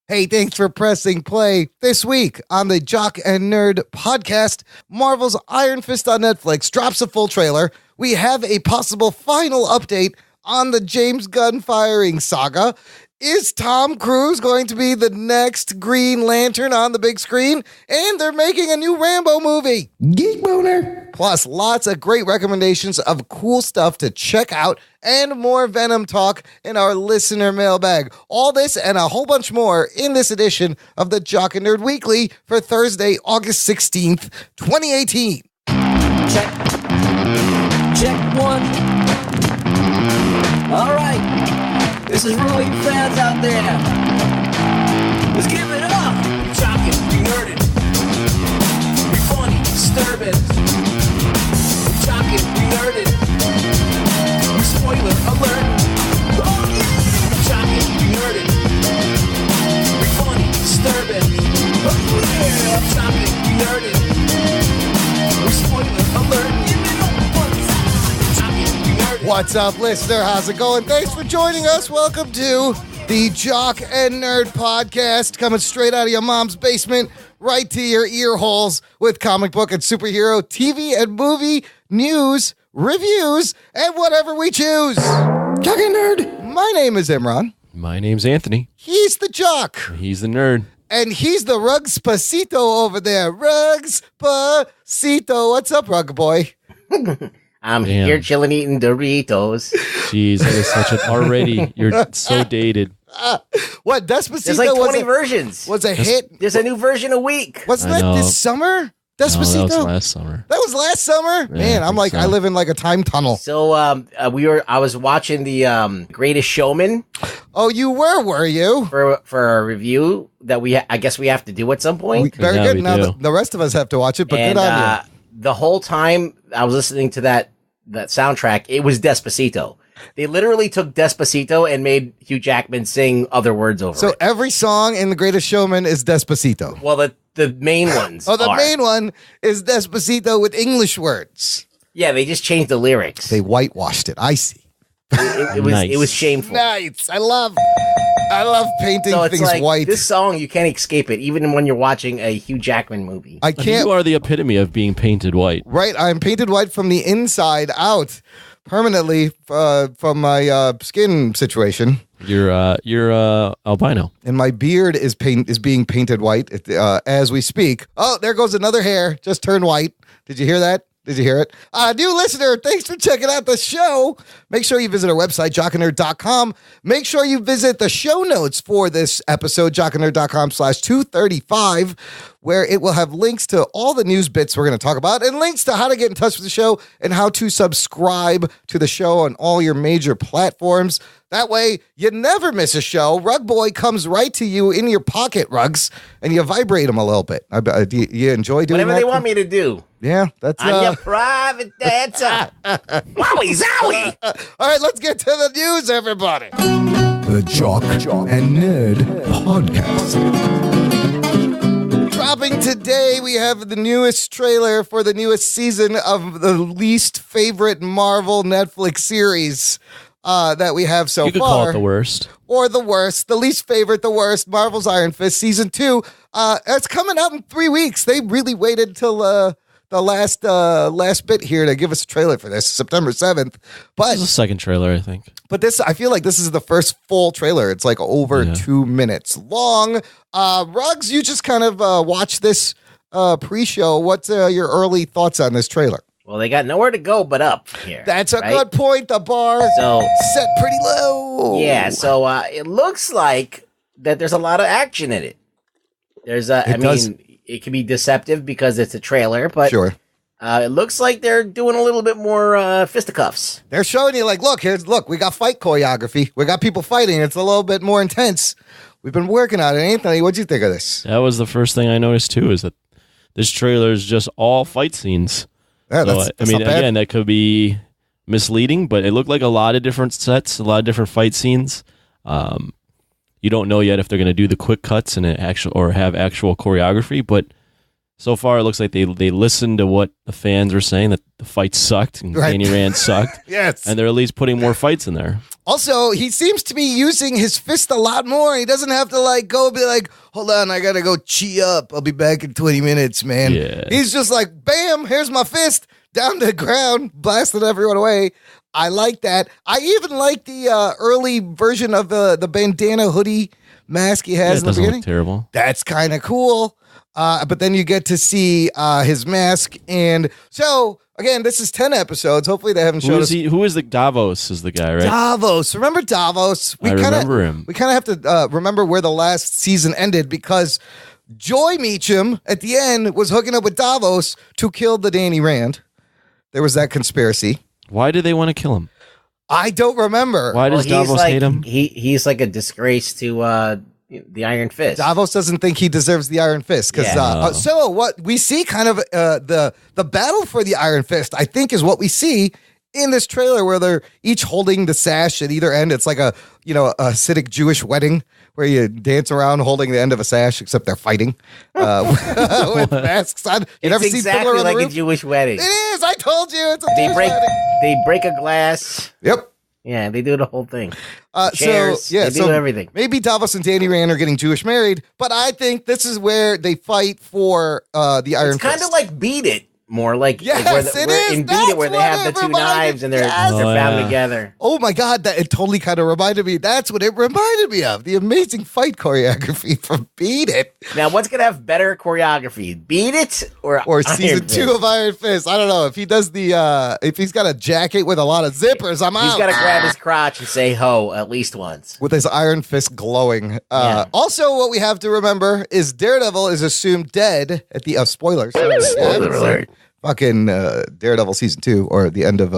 Hey, thanks for pressing play. This week on the Jock and Nerd podcast, Marvel's Iron Fist on Netflix drops a full trailer. We have a possible final update on the James Gunn firing saga. Is Tom Cruise going to be the next Green Lantern on the big screen? And they're making a new Rambo movie. Geek Boner. Plus, lots of great recommendations of cool stuff to check out and more Venom talk in our listener mailbag. All this and a whole bunch more in this edition of the Jock and Nerd Weekly for Thursday, August 16th, 2018. Check. Check one. All right. This is for all you fans out there. Let's give it up. Be shocking, be nerded. Be funny, disturbing. Be shocking, be nerded. Be spoiler alert. Oh yeah. Be shocking, be nerded. Be funny, disturbing. Oh yeah. Be shocking, be nerded. Be spoiler alert. Give it up one time. Be shocking, be nerded. What's up, listener? How's it going? Thanks for joining us. Welcome to the Jock and Nerd podcast, coming straight out of your mom's basement, right to your ear holes with comic book and superhero, TV and movie news, reviews, and whatever we choose. Jock and Nerd. My name is Imran. My name's Anthony. He's the Jock. He's the nerd. And he's the Rugs Pasito over there. Rugs Pasito. What's up, Rug Boy? I'm here chilling, eating Doritos. Jeez, that is such an already. You're so dated. What, Despacito? There's like 20 versions. Was a hit? There's a new version a week. Wasn't that this summer? Despacito? No, that was last summer. That was last summer? Yeah, Man, I'm like, so. I live in like a time tunnel. So I was watching the Greatest Showman. Oh, you were you? For a review that I guess we have to do at some point. Very Yeah, good. we Now do. the rest of us have to watch it, but And good on you. the whole time I was listening to that soundtrack, it was Despacito. They literally took Despacito and made Hugh Jackman sing other words over So it. every song in The Greatest Showman is Despacito. Well, the main ones Oh, the are. main one is Despacito with English words. Yeah, they just changed the lyrics. They whitewashed it. I see. It was Nice. it was shameful. Nice. I love painting So it's things like white. this song, you can't escape it, even when you're watching a Hugh Jackman movie. I I mean, can't. you are the epitome of being painted white. Right, I'm painted white from the inside out, permanently from my skin situation. You're albino. And my beard is being painted white as we speak. Oh, there goes another hair. Just turned white. Did you hear that? Did you hear it? New listener, thanks for checking out the show. Make sure you visit our website, jockandnerd.com. Make sure you visit the show notes for this episode, jockandnerd.com/235, where it will have links to all the news bits we're going to talk about and links to how to get in touch with the show and how to subscribe to the show on all your major platforms. That way, you never miss a show. Rug Boy comes right to you in your pocket, Rugs, and you vibrate him a little bit. Do you enjoy doing Whatever that? they want me to do. Yeah, that's I'm your private dancer. Wowie zowie. all right, let's get to the news, everybody. The Jock and Nerd Podcast. Dropping today, we have the newest trailer for the newest season of the least favorite Marvel Netflix series that we have so You could far. call it the worst. Or the worst, the least favorite, the worst, Marvel's Iron Fist Season 2. It's coming out in 3 weeks. They really waited till the last bit here to give us a trailer for this, September 7th. This is the second trailer, I think. But I feel like this is the first full trailer. It's like over 2 minutes long. Ruggs, you just kind of watched this pre-show. What's your early thoughts on this trailer? Well, they got nowhere to go but up here. That's a right? good point. The bar set pretty low. Yeah, so it looks like that there's a lot of action in it. There's it can be deceptive because it's a trailer, but Sure. It looks like they're doing a little bit more fisticuffs. They're showing you like, look, we got fight choreography. We got people fighting. It's a little bit more intense. We've been working on it. Anthony, what'd you think of this? That was the first thing I noticed too, is that this trailer is just all fight scenes. Yeah, So, that's not bad. again, that could be misleading, but it looked like a lot of different sets, a lot of different fight scenes. You don't know yet if they're going to do the quick cuts and have actual choreography, but so far it looks like they listened to what the fans were saying, that the fight sucked and Right. Danny Rand sucked, Yes. and they're at least putting more fights in there. Also, he seems to be using his fist a lot more. He doesn't have to like go be like, hold on, I gotta go chi up. I'll be back in 20 minutes, man. Yeah. He's just like, bam, here's my fist down to the ground, blasting everyone away. I like that. I even like the early version of the bandana hoodie mask he has in the doesn't beginning. look terrible. That's kind of cool. But then you get to see his mask. And so, again, this is 10 episodes. Hopefully they haven't showed us. Who is the Davos is the guy, right? Davos. Remember Davos? I remember him. We kind of have to remember where the last season ended because Joy Meacham at the end was hooking up with Davos to kill the Danny Rand. There was that conspiracy. Why do they want to kill him? I don't remember. Why does Davos hate him? He's like a disgrace to the Iron Fist. Davos doesn't think he deserves the Iron Fist because so what we see kind of the battle for the Iron Fist I think is what we see in this trailer where they're each holding the sash at either end. It's like a Hasidic Jewish wedding where you dance around holding the end of a sash, except they're fighting with masks on. You never see exactly Fiddler on like the a Roof? Jewish wedding. It is. I told you. It's a They Jewish break wedding. they break a glass. Yep. Yeah, they do the whole thing. Chairs, they do everything. Maybe Davos and Danny Rand are getting Jewish married, but I think this is where they fight for the Iron It's Fist. kind of like Beat It. More like, Yes, where it is. in Beat That's It where they what have it the two reminded- knives and they're Yes. found yeah. together. Oh my God, that it totally kind of reminded me. That's what it reminded me of. The amazing fight choreography from Beat It Now, what's gonna have better choreography, Beat It or or Iron season Fist? 2 of Iron Fist. I don't know if he does if he's got a jacket with a lot of zippers. I'm out. He's got to grab his crotch and say "ho" at least once. with his Iron Fist glowing. Yeah. Also, what we have to remember is Daredevil is assumed dead at the spoilers. Spoiler alert. Fucking Daredevil season 2 or the end of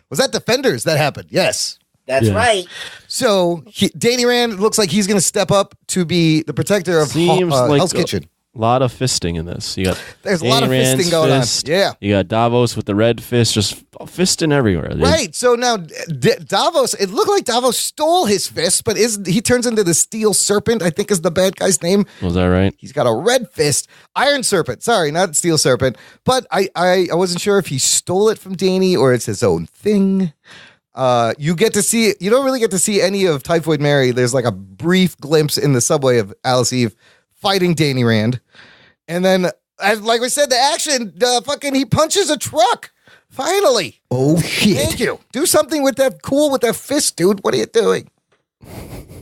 was that Defenders that happened? Yes. That's Yeah. right. So Danny Rand looks like he's going to step up to be the protector of Seems like Hell's Kitchen. a lot of fisting in this. You got There's a lot of Danny Rand's fisting going on. fist. Yeah. You got Davos with the red fist, just fisting everywhere. dude. Right. So now Davos, it looked like Davos stole his fist, but he turns into the Steel Serpent, I think is the bad guy's name. Was that right? He's got a red fist, Iron Serpent. Sorry, not Steel Serpent. But I wasn't sure if he stole it from Danny or it's his own thing. You don't really get to see any of Typhoid Mary. There's like a brief glimpse in the subway of Alice Eve fighting Danny Rand. And then, like we said, the action, he punches a truck. Finally. Oh shit. Thank you. Do something with that fist, dude. What are you doing?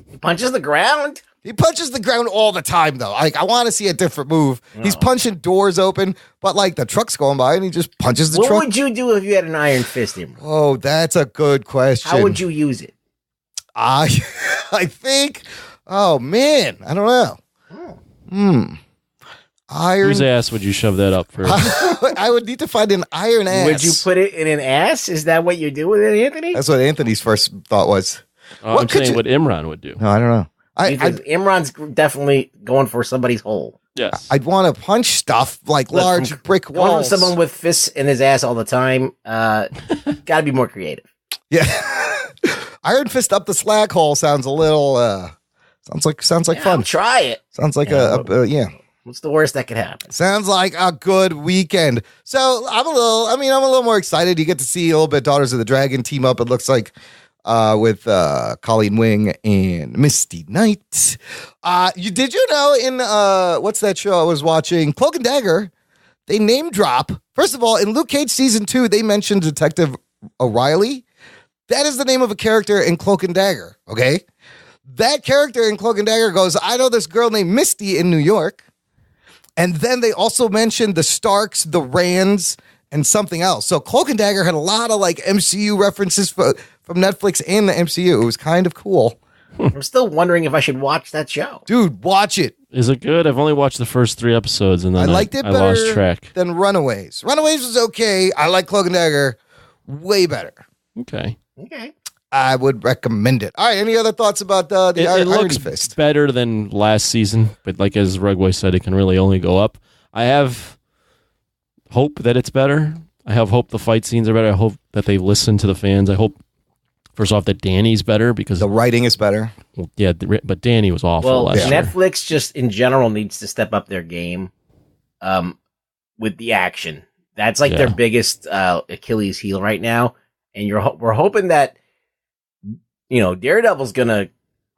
He punches the ground. He punches the ground all the time, though. Like, I want to see a different move. He's punching doors open, but like the truck's going by and he just punches the What truck. would you do if you had an Iron Fist, Imran? Oh, that's a good question. How would you use it? I think. Oh man, I don't know. Iron. Whose ass would you shove that up for? I would need to find an iron ass. Would you put it in an ass? Is that what you do with it, Anthony? That's what Anthony's first thought was. I'm What could saying you- what Imran would do. No, I don't know. Because Imran's definitely going for somebody's hole. Yes. I'd want to punch stuff like Look, large from- brick Going from walls. someone with fists in his ass all the time, got to be more creative. Yeah. Iron fist up the slag hole sounds a little. Sounds like fun. Try it. Sounds like Yeah. yeah. What's the worst that could happen? Sounds like a good weekend. So I'm a little more excited. You get to see a little bit Daughters of the Dragon team up. It looks like with Colleen Wing and Misty Knight. Did you know in what's that show I was watching? Cloak and Dagger. They name drop. First of all, in Luke Cage season 2, they mentioned Detective O'Reilly. That is the name of a character in Cloak and Dagger. Okay, that character in Cloak and Dagger goes, I know this girl named Misty in New York. And then they also mentioned the Starks, the Rands, and something else. So Cloak and Dagger had a lot of like MCU references from Netflix and the MCU. It was kind of cool. I'm still wondering if I should watch that show. Dude, watch it. Is it good? I've only watched the first 3 episodes and I then liked it I better lost track. than Runaways. Runaways was okay. I like Cloak and Dagger way better. Okay. Okay. I would recommend it. All right, any other thoughts about the It Iron looks Fist? better than last season, but like as Rugway said, it can really only go up. I have hope that it's better. I have hope the fight scenes are better. I hope that they listen to the fans. I hope, first off, that Danny's better because The writing is better. yeah, but Danny was awful Well, last year. Netflix just in general needs to step up their game with the action. That's like their Yeah. biggest Achilles heel right now. And we're hoping that Daredevil's gonna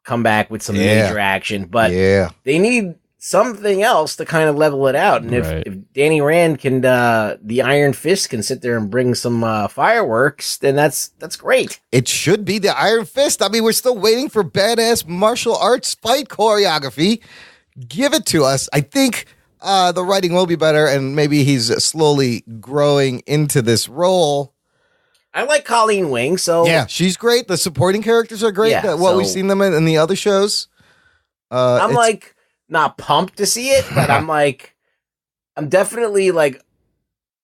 come back with some major action, but they need something else to kind of level it out. And if Danny Rand can, the Iron Fist can sit there and bring some fireworks, then that's great. It should be the Iron Fist. I mean, we're still waiting for badass martial arts fight choreography. Give it to us. I think the writing will be better, and maybe he's slowly growing into this role. I like Colleen Wing, so yeah, she's great. The supporting characters are great. Yeah, we've seen them in the other shows. I'm like not pumped to see it, but I'm definitely like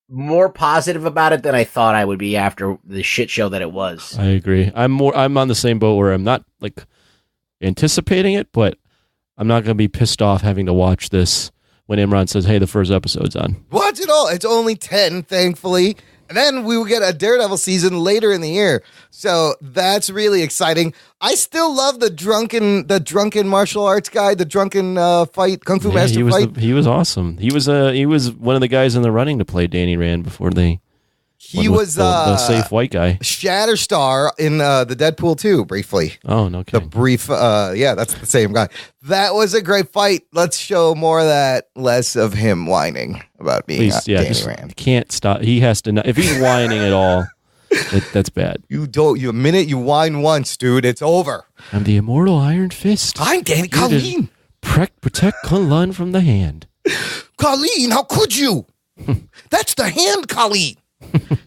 more positive about it than I thought I would be after the shit show that it was. I agree. I'm on the same boat where I'm not like anticipating it, but I'm not going to be pissed off having to watch this when Imran says, "Hey, the first episode's on." Watch it all. It's only 10, thankfully. And then we will get a Daredevil season later in the year. So that's really exciting. I still love the drunken martial arts guy, the drunken fight, Kung Fu Master fight. He was awesome. He was one of the guys in the running to play Danny Rand before they... He was the safe white guy. Shatterstar in the Deadpool 2, briefly. Oh, no kidding. The brief, that's the same guy. That was a great fight. Let's show more of that, less of him whining about being Danny Rand. Can't stop. He has to. If he's whining at all, that's bad. A minute you whine once, dude, it's over. I'm the immortal Iron Fist. I'm Danny Colleen. Protect Kunlun from the hand. Colleen, how could you? That's the hand, Colleen.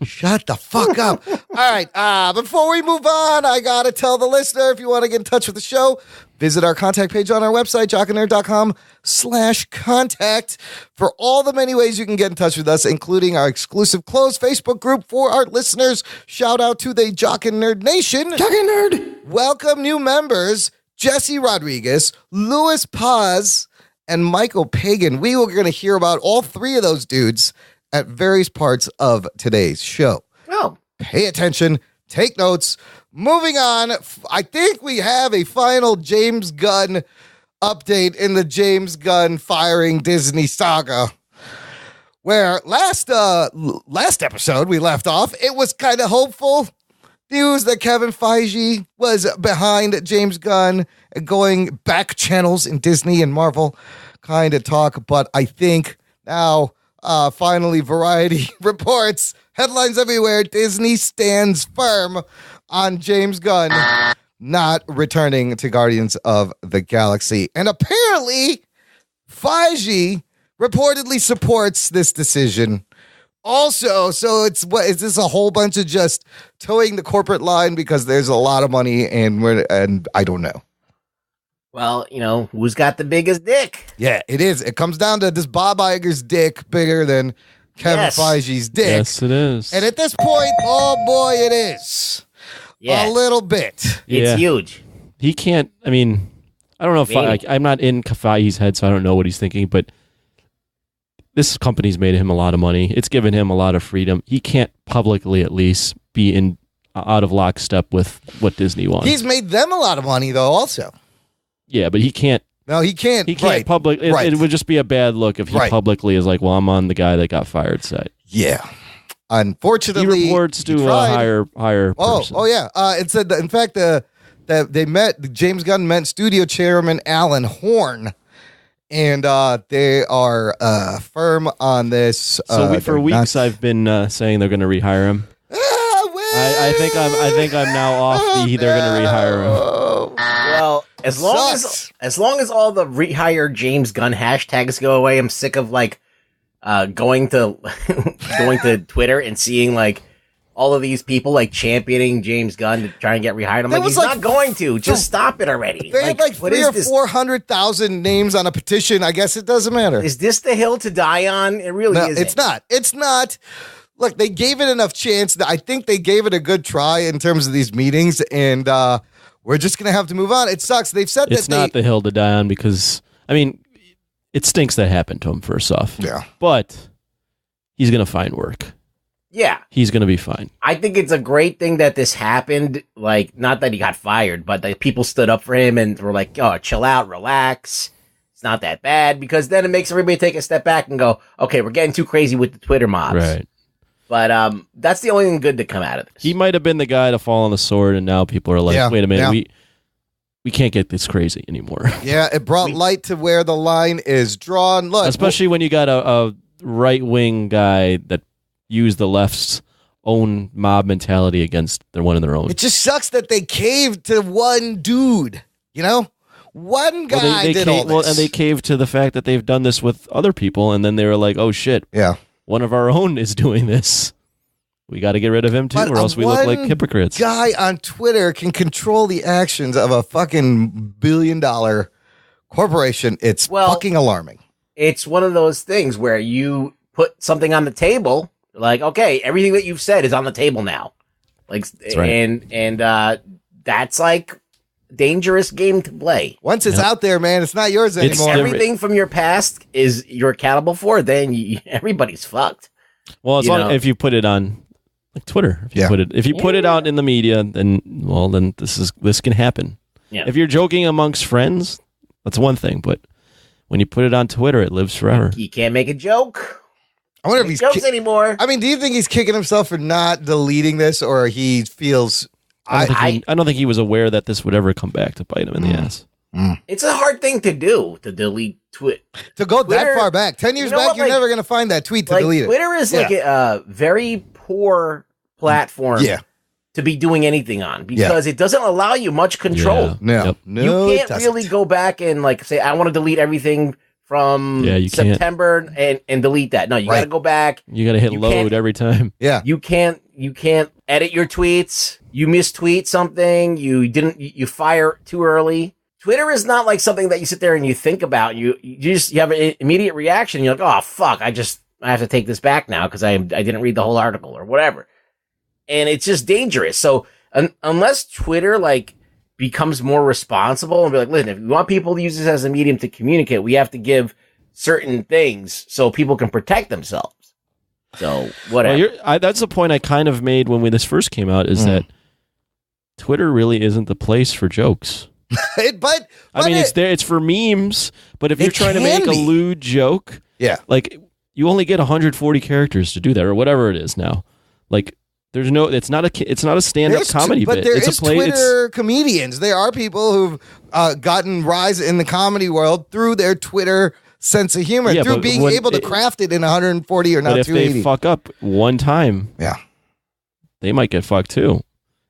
Shut the fuck up. All right, before we move on, I gotta tell the listener, if you want to get in touch with the show, visit our contact page on our website, jockandnerd.com/contact, for all the many ways you can get in touch with us, including our exclusive closed Facebook group for our listeners. Shout out to the Jock and Nerd Nation. Jock and Nerd. Welcome new members, Jesse Rodriguez, Louis Paz, and Michael Pagan. We are going to hear about all three of those dudes at various parts of today's show. Oh. Pay attention. Take notes. Moving on, I think we have a final James Gunn update in the James Gunn firing Disney saga. Where last episode we left off, it was kind of hopeful news that Kevin Feige was behind James Gunn going back channels in Disney and Marvel kind of talk. But I think now... finally, Variety reports, headlines everywhere, Disney stands firm on James Gunn not returning to Guardians of the Galaxy. And apparently, Feige reportedly supports this decision. Also, so is this a whole bunch of just towing the corporate line because there's a lot of money and I don't know. Well, who's got the biggest dick? Yeah, it is. It comes down to this Bob Iger's dick bigger than Kevin Feige's dick. Yes, it is. And at this point, oh boy, it is. Yeah. A little bit. It's huge. He can't, I don't know if I'm not in Feige's head, so I don't know what he's thinking, but this company's made him a lot of money. It's given him a lot of freedom. He can't publicly, at least, be out of lockstep with what Disney wants. He's made them a lot of money, though, also. Yeah, but he can't. No, he can't. He can't It would just be a bad look if he publicly is like, "Well, I'm on the guy that got fired" side. Yeah, unfortunately, he reports to a higher person. Oh yeah. It said that, in fact, that they met. James Gunn met studio chairman Alan Horn, and they are firm on this. So for weeks, I've been saying they're going to rehire him. I think I'm now off the they're going to rehire him. Well, as long as all the rehire James Gunn hashtags go away, I'm sick of going to Twitter and seeing all of these people championing James Gunn to try and get rehired. I'm he's not going to. Just stop it already. They had 300,000 or 400,000 names on a petition. I guess it doesn't matter. Is this the hill to die on? It really isn't. It's not. It's not. Look, they gave it enough chance. I think they gave it a good try in terms of these meetings, and we're just going to have to move on. It sucks. They've said it's not the hill to die on because, it stinks that happened to him, first off. Yeah. But he's going to find work. Yeah. He's going to be fine. I think it's a great thing that this happened. Not that he got fired, but that people stood up for him and were like, oh, chill out, relax. It's not that bad. Because then it makes everybody take a step back and go, okay, we're getting too crazy with the Twitter mobs. Right. But that's the only thing good to come out of this. He might have been the guy to fall on the sword, and now people are like, wait a minute, we can't get this crazy anymore. Yeah, it brought light to where the line is drawn. Look, especially when you got a right-wing guy that used the left's own mob mentality against one of their own. It just sucks that they caved to one dude, you know? One guy did all this. Well, and they caved to the fact that they've done this with other people, and then they were like, oh, shit. Yeah. One of our own is doing this. We got to get rid of him too, or else we look like hypocrites. Guy on Twitter can control the actions of a fucking billion-dollar corporation. It's fucking alarming. It's one of those things where you put something on the table, like, okay, everything that you've said is on the table now. Like, that's right. And that's like dangerous game to play. Once it's out there, man, it's not yours anymore. Everything from your past is you're accountable for. Then everybody's fucked. Well, if you put it on like Twitter, if you put it out in the media, then this can happen. Yeah. If you're joking amongst friends, that's one thing, but when you put it on Twitter, it lives forever. You can't make a joke. I wonder if he's jokes anymore. I mean, do you think he's kicking himself for not deleting this, or he feels? I don't think he was aware that this would ever come back to bite him in the ass. It's a hard thing to do, to delete tweet. To go that far back, 10 years back, you're never going to find that tweet to delete it. Twitter is like a very poor platform to be doing anything on, because it doesn't allow you much control. No, you can't really go back and like say, I want to delete everything from September and delete that. No, you got to go back. You got to hit load every time. Yeah. You can't edit your tweets. You mistweet something. You fire too early. Twitter is not like something that you sit there and you think about. You have an immediate reaction. You're like, oh fuck, I have to take this back now because I didn't read the whole article or whatever. And it's just dangerous. So unless Twitter like becomes more responsible and be like, listen, if we want people to use this as a medium to communicate, we have to give certain things so people can protect themselves. So whatever. Well, that's the point I kind of made when this first came out, is that Twitter really isn't the place for jokes. but I mean, it's there. It's for memes. But if you're trying to make a lewd joke, like you only get 140 characters to do that, or whatever it is now. Like, there's no. It's not a stand-up comedy but bit. There it's is Twitter comedians. There are people who've gotten rise in the comedy world through their Twitter sense of humor, through being able to craft it in 140 or not 280. But if they fuck up one time, they might get fucked too.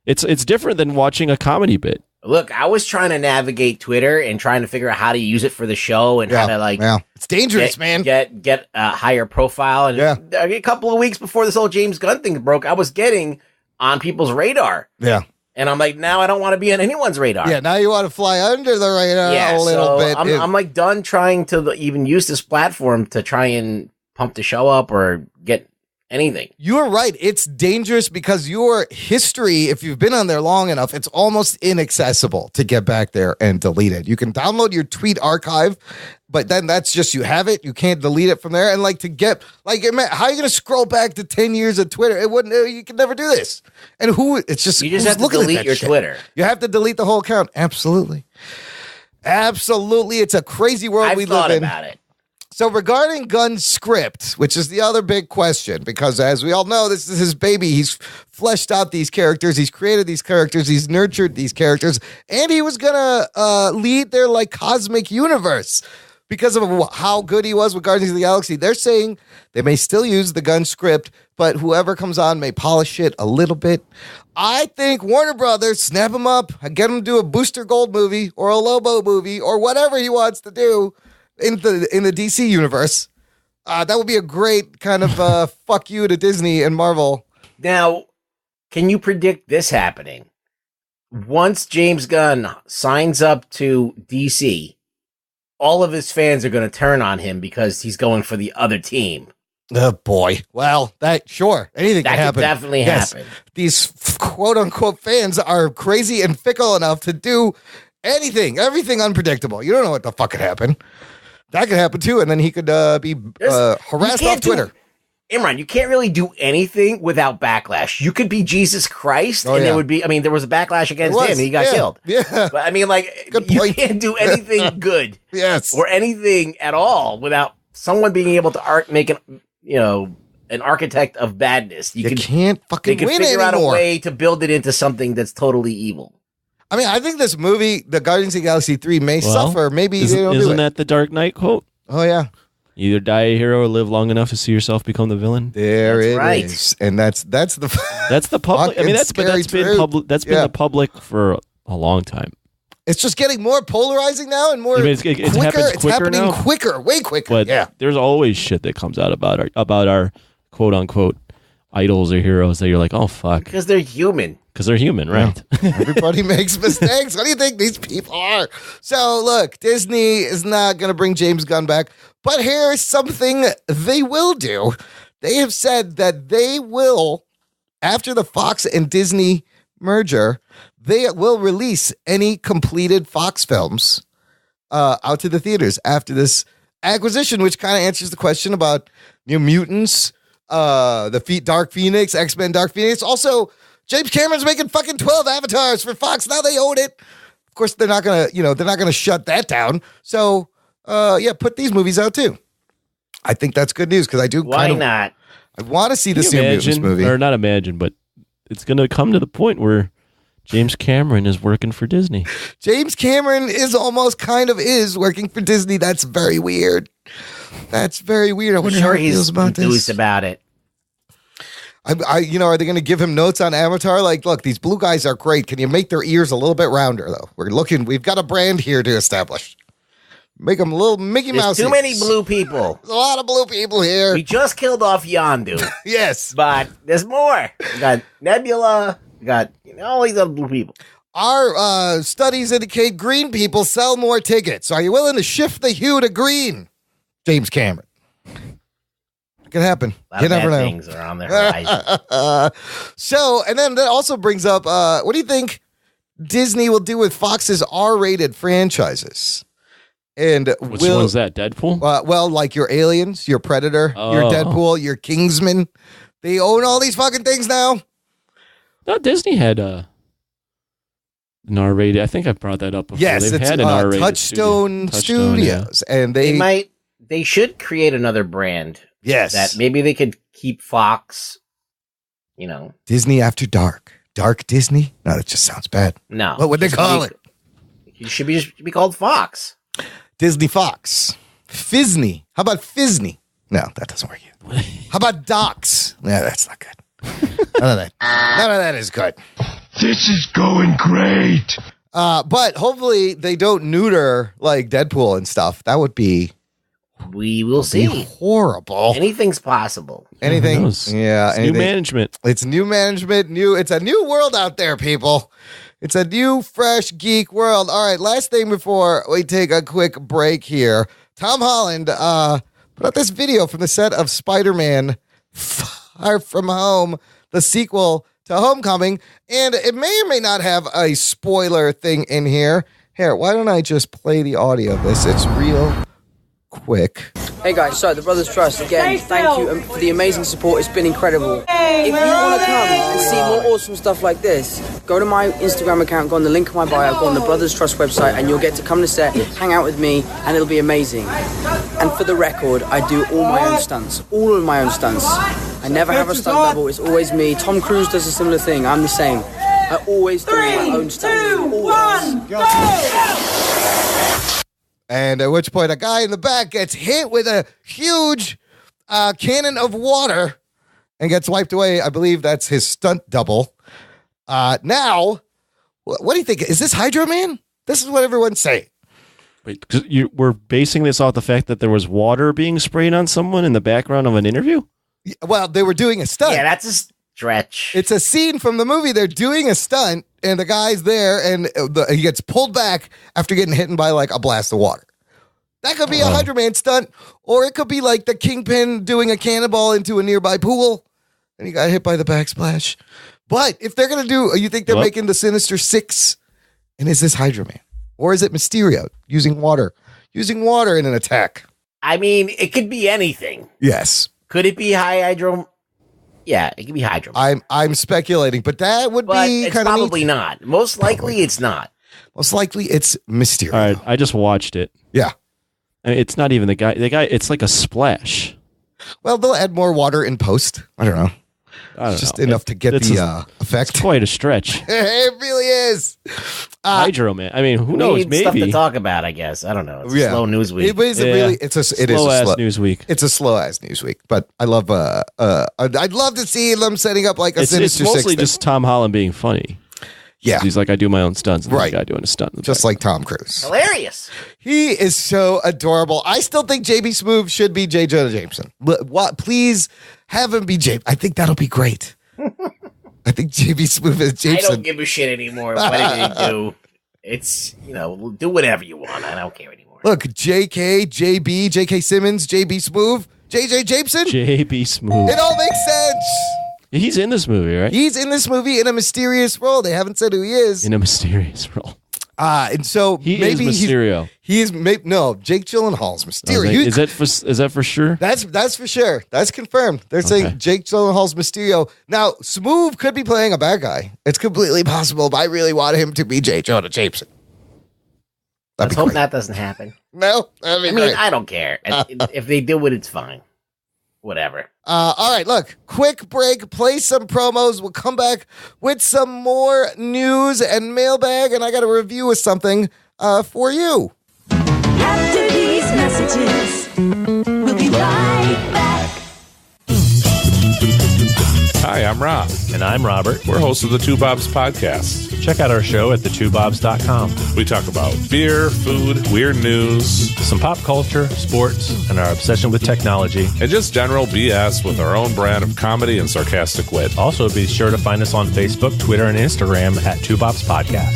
It's different than watching a comedy bit. Look, I was trying to navigate Twitter and trying to figure out how to use it for the show and how to it's dangerous, man. Get a higher profile. And a couple of weeks before this whole James Gunn thing broke, I was getting on people's radar. Yeah. And I'm like, now I don't want to be on anyone's radar. Yeah, now you want to fly under the radar a little bit. I'm like done trying to even use this platform to try and pump the show up or get anything. You're right. It's dangerous because your history, if you've been on there long enough, it's almost inaccessible to get back there and delete it. You can download your tweet archive, but then that's just, you have it. You can't delete it from there. And like, to get, like, how are you going to scroll back to 10 years of Twitter? You can never do this. And it's just, you just have to delete your Twitter. You have to delete the whole account. Absolutely. It's a crazy world we live in. I've thought about it. So regarding Gunn's script, which is the other big question, because as we all know, this is his baby. He's fleshed out these characters. He's created these characters. He's nurtured these characters. And he was going to lead their like cosmic universe because of how good he was with Guardians of the Galaxy. They're saying they may still use the Gunn script, but whoever comes on may polish it a little bit. I think Warner Brothers, snap him up, get him to do a Booster Gold movie or a Lobo movie or whatever he wants to do in the DC universe. That would be a great kind of fuck you to Disney and Marvel. Now, can you predict this happening? Once James Gunn signs up to DC, all of his fans are going to turn on him because he's going for the other team. Oh boy. Well, anything can happen. That could definitely happen. These quote unquote fans are crazy and fickle enough to do everything unpredictable. You don't know what the fuck could happen. That could happen too, and then he could be harassed off Twitter. Imran, you can't really do anything without backlash. You could be Jesus Christ, and there would be. I mean, there was a backlash against him, and he got killed. Yeah, but I mean, like, you can't do anything good, or anything at all without someone being able to make an an architect of badness. You can't they fucking can win figure out a anymore. way to build it into something that's totally evil. I mean, I think this movie, The Guardians of the Galaxy 3, may suffer. Maybe they don't do it. Isn't that the Dark Knight quote? Oh, yeah. Either die a hero or live long enough to see yourself become the villain. There That's it right. is. And that's the That's the public. I mean, that's been public. That's been the public for a long time. It's just getting more polarizing now and more It quicker. happens It's quicker happening now. quicker, way quicker. But there's always shit that comes out about our quote unquote idols or heroes that you're like, oh fuck, Because they're human. because they're human, right? Everybody makes mistakes. What do you think these people are? So, look, Disney is not going to bring James Gunn back, but here's something they will do. They have said that they will, after the Fox and Disney merger, they will release any completed Fox films out to the theaters after this acquisition, which kind of answers the question about New Mutants, Dark Phoenix, X-Men Dark Phoenix. Also, James Cameron's making fucking 12 avatars for Fox. Now they own it. Of course, they're not gonna shut that down. So, put these movies out too. I think that's good news because I do. Why not? I want to see Can this you New Mutants movie. or not imagine, but it's going to come to the point where James Cameron is working for Disney. James Cameron is working for Disney. That's very weird. That's very weird. I I'm wonder sure how he feels he's about enthused this. about it. Are they going to give him notes on Avatar? Like, look, these blue guys are great. Can you make their ears a little bit rounder, though? We've got a brand here to establish. Make them a little Mickey Mouse. There's too many blue people. There's a lot of blue people here. We just killed off Yondu. Yes. But there's more. We got Nebula. We got all these other blue people. Our studies indicate green people sell more tickets. Are you willing to shift the hue to green, James Cameron? It can happen. A lot You of never bad know. things are on the horizon. And then that also brings up, what do you think Disney will do with Fox's R-rated franchises? And Which one's that? Deadpool? Well, like your Aliens, your Predator, your Oh. Deadpool, your Kingsman. They own all these fucking things now. No, Disney had an R-rated. I think I brought that up before. Yes, They've it's had an R-rated Touchstone Studios, and They should create another brand yes, that maybe they could keep Fox. Disney After Dark, Dark Disney. No, that just sounds bad. No. What would they call it? It should be called Fox. Disney Fox, Fizney. How about Fizney? No, that doesn't work yet. How about Docs? Yeah, that's not good. None of that is good. This is going great. But hopefully they don't neuter like Deadpool and stuff. That would be We will see. horrible. Anything's possible. Anything? Who knows? Yeah, It's new anything. management. It's new management. It's a new world out there, people. It's a new, fresh geek world. All right, last thing before we take a quick break here. Tom Holland put out this video from the set of Spider-Man Far From Home, the sequel to Homecoming, and it may or may not have a spoiler thing in here. Here, why don't I just play the audio of this? It's real quick. Hey guys, so the Brothers Trust, again, thank you for the amazing support, it's been incredible. If you want to come and see more awesome stuff like this, go to my Instagram account, go on the link in my bio, go on the Brothers Trust website, and you'll get to come to set, hang out with me, and it'll be amazing. And for the record, I do all my own stunts, all of my own stunts. I never have a stunt double, it's always me. Tom Cruise does a similar thing, I'm the same. I always do my own stunts. 3, 2, 1, go! And at which point a guy in the back gets hit with a huge cannon of water and gets wiped away. I believe that's his stunt double. Now, what do you think? Is this Hydro Man? This is what everyone's saying. Wait, 'cause we're basing this off the fact that there was water being sprayed on someone in the background of an interview? Well, they were doing a stunt. Yeah, that's a stretch. It's a scene from the movie. They're doing a stunt, and the guy's there, and he gets pulled back after getting hit by like a blast of water. That could be a Hydro Man stunt, or it could be like the Kingpin doing a cannonball into a nearby pool, and he got hit by the backsplash. But if they're gonna do, you think they're making the Sinister Six, and is this Hydro Man, or is it Mysterio using water in an attack? I mean, it could be anything. Yes, Could it be Hydro? Yeah, it could be Hydro. I'm speculating, but that would But be it's kind of probably not. Most likely, it's not. Most likely, it's Mysterio. All right, I just watched it. Yeah. I mean, it's not even the guy. The guy, it's like a splash. Well, they'll add more water in post. I don't know. Just enough to get the effect. It's quite a stretch. It really is. Hydro, man. I mean, who knows? Maybe stuff to talk about. I guess I don't know. It's a slow news week. It is a slow news week. It's a slow ass news week. But I love. I'd love to see them setting up like a Sinister It's Six. mostly just Tom Holland being funny. Yeah, he's like, I do my own stunts. And right, the guy doing a stunt, just like Tom Cruise. Hilarious. He is so adorable. I still think JB Smoove should be J. Jonah Jameson. What? Please have him be J. I think that'll be great. I think JB Smoove is Jameson. I don't give a shit anymore. What did he do? It's, do whatever you want. I don't care anymore. Look, JK, JB, JK Simmons, JB Smoove, JJ Jameson. JB Smoove. It all makes sense. He's in this movie, right? He's in this movie in a mysterious role. They haven't said who he is. In a mysterious role. And so he is Mysterio. No, Jake Gyllenhaal's Mysterio. Is that for sure? That's for sure. That's confirmed. They're saying Jake Gyllenhaal's Mysterio. Now, Smoove could be playing a bad guy. It's completely possible, but I really want him to be J. Jonah Jameson. Let's hope that doesn't happen. No, I don't care. If they do it, it's fine. Whatever. All right, look, quick break, play some promos. We'll come back with some more news and mailbag, and I got a review of something for you. After these messages, we'll be right back. Hi, I'm Rob. And I'm Robert. We're hosts of the Two Bobs podcast. Check out our show at thetwobobs.com. We talk about beer, food, weird news, some pop culture, sports, and our obsession with technology. and just general BS with our own brand of comedy and sarcastic wit. Also, be sure to find us on Facebook, Twitter, and Instagram at Two Bobs Podcast.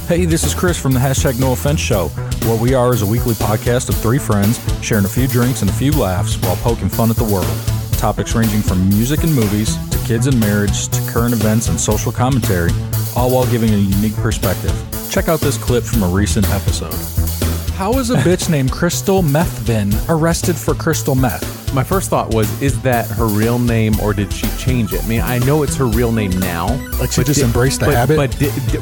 Hey, this is Chris from the Hashtag No Offense Show. What we are is a weekly podcast of three friends sharing a few drinks and a few laughs while poking fun at the world. Topics ranging from music and movies, to kids and marriage, to current events and social commentary, all while giving a unique perspective. Check out this clip from a recent episode. How is a bitch named Crystal Methvin arrested for crystal meth? My first thought was, is that her real name or did she change it? I mean, I know it's her real name now. Like she just embraced the habit? But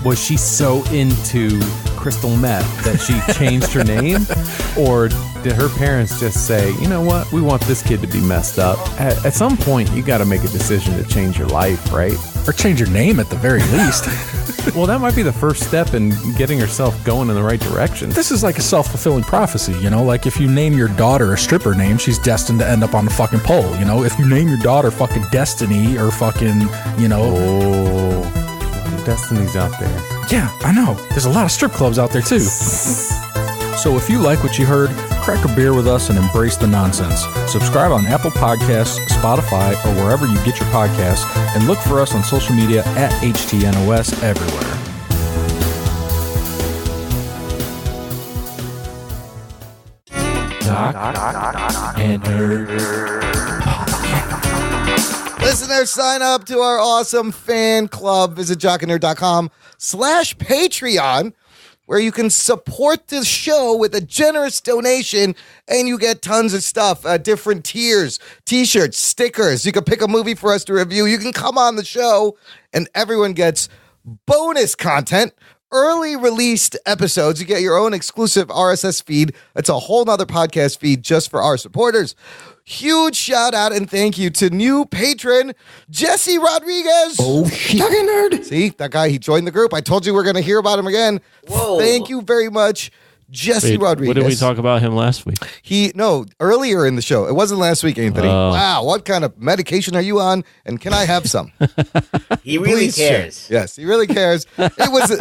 was she so into crystal meth that she changed her name? Or did her parents just say, you know what, we want this kid to be messed up? At some point, you got to make a decision to change your life, right? Or change your name at the very least. Well, that might be the first step in getting herself going in the right direction. This is like a self-fulfilling prophecy, like if you name your daughter a stripper name, she's destined to end up on the fucking pole, If you name your daughter fucking Destiny or fucking, Oh, a lot of Destinies out there. Yeah, I know. There's a lot of strip clubs out there, too. So if you like what you heard, crack a beer with us and embrace the nonsense. Subscribe on Apple Podcasts, Spotify, or wherever you get your podcasts, and look for us on social media at HTNOS everywhere. And Listeners, sign up to our awesome fan club. Visit jockandnerd.com/Patreon, where you can support the show with a generous donation, and you get tons of stuff, different tiers, t-shirts, stickers. You can pick a movie for us to review. You can come on the show, and everyone gets bonus content, early released episodes. You get your own exclusive RSS feed. It's a whole nother podcast feed just for our supporters. Huge shout out and thank you to new patron Jesse Rodriguez. Oh, shit. Talking nerd. See, that guy, he joined the group. I told you we're going to hear about him again. Whoa. Thank you very much, Jesse Rodriguez. What did we talk about him last week? Earlier in the show. It wasn't last week, Anthony. Wow, what kind of medication are you on? And can I have some? He really cares. Share. Yes, he really cares. It was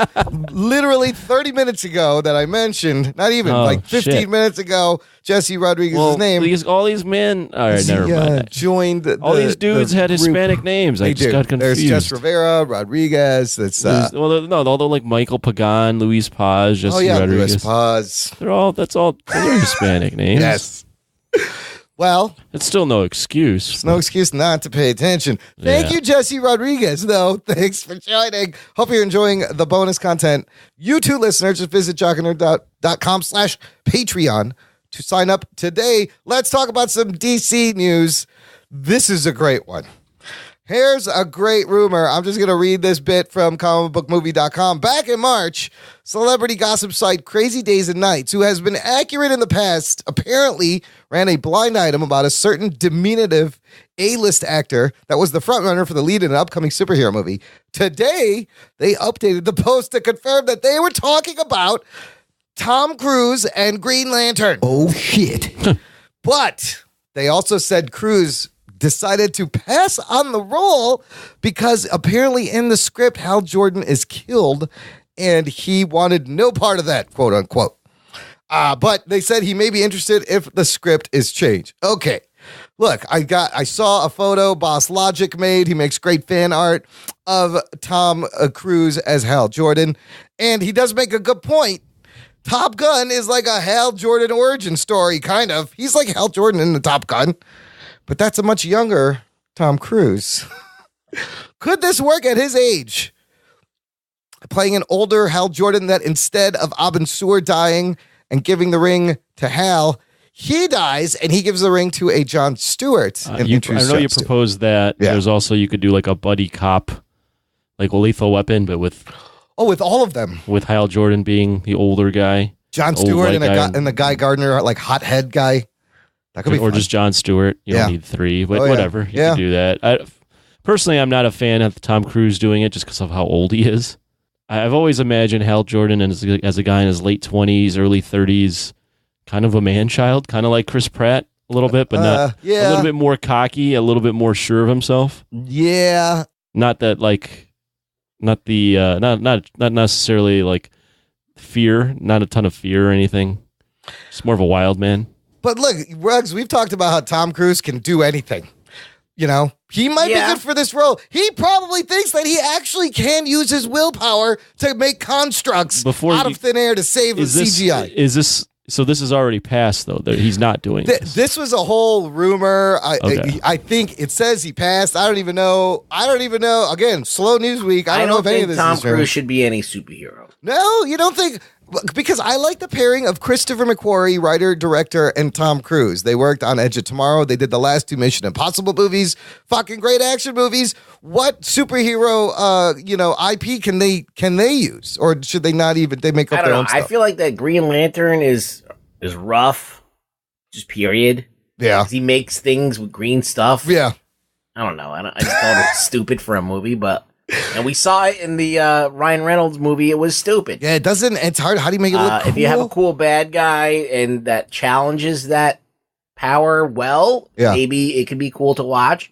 literally 30 minutes ago that I mentioned, not even, 15 minutes ago, Jesse Rodriguez's name. All these men, all right, never mind. Joined all these dudes had Hispanic names. I just got confused. There's Jess Rivera, Rodriguez. That's although like Michael Pagan, Luis Paz, Jesse Rodriguez. Luis Paz. Those are Hispanic names. Yes. Well, it's still no excuse. It's no excuse not to pay attention. Thank you, Jesse Rodriguez, though. Thanks for joining. Hope you're enjoying the bonus content. You too, listeners, just visit jockandnerd.com/Patreon to sign up today. Let's talk about some DC news. This is a great one. Here's a great rumor. I'm just going to read this bit from comicbookmovie.com. Back in March, celebrity gossip site Crazy Days and Nights, who has been accurate in the past, apparently ran a blind item about a certain diminutive A-list actor that was the frontrunner for the lead in an upcoming superhero movie. Today, they updated the post to confirm that they were talking about Tom Cruise and Green Lantern. Oh, shit. But they also said Cruise decided to pass on the role because apparently in the script, Hal Jordan is killed and he wanted no part of that, quote unquote. But they said he may be interested if the script is changed. Okay. Look, I saw a photo Boss Logic made. He makes great fan art of Tom Cruise as Hal Jordan. And he does make a good point. Top Gun is like a Hal Jordan origin story, kind of. He's like Hal Jordan in the Top Gun. But that's a much younger Tom Cruise. Could this work at his age? Playing an older Hal Jordan that instead of Abin Sur dying and giving the ring to Hal, he dies and he gives the ring to a Jon Stewart. I know you proposed that. Yeah. There's also, you could do like a buddy cop, like a Lethal Weapon, but with all of them. With Hal Jordan being the older guy. Jon Stewart and the Guy Gardner, like hothead guy. That could be or fun. just Jon Stewart. You don't need three, but whatever. You can do that. Personally, I'm not a fan of Tom Cruise doing it just because of how old he is. I've always imagined Hal Jordan as a guy in his late 20s, early 30s, kind of a man-child, kind of like Chris Pratt a little bit, but not a little bit more cocky, a little bit more sure of himself. Yeah. Not that like, not necessarily like fear, not a ton of fear or anything. Just more of a wild man. But look, Ruggs, we've talked about how Tom Cruise can do anything. You know, he might be good for this role. He probably thinks that he actually can use his willpower to make constructs out of thin air to save the CGI. So this is already passed, though. He's not doing this. This was a whole rumor. I think it says he passed. I don't even know. Again, slow news week. I don't know if any of this Tom is true. Cruise should be any superhero. No, you don't think? Because I like the pairing of Christopher McQuarrie, writer, director, and Tom Cruise. They worked on Edge of Tomorrow. They did the last two Mission Impossible movies. Fucking great action movies. What superhero, IP can they use, or should they not even? They make up their own stuff. I feel like that Green Lantern is rough, just period. Yeah, he makes things with green stuff. Yeah, I don't know. I just thought it was stupid for a movie, but. And we saw it in the Ryan Reynolds movie. It was stupid. Yeah, it's hard. How do you make it look cool? If you have a cool bad guy and that challenges that power maybe it could be cool to watch.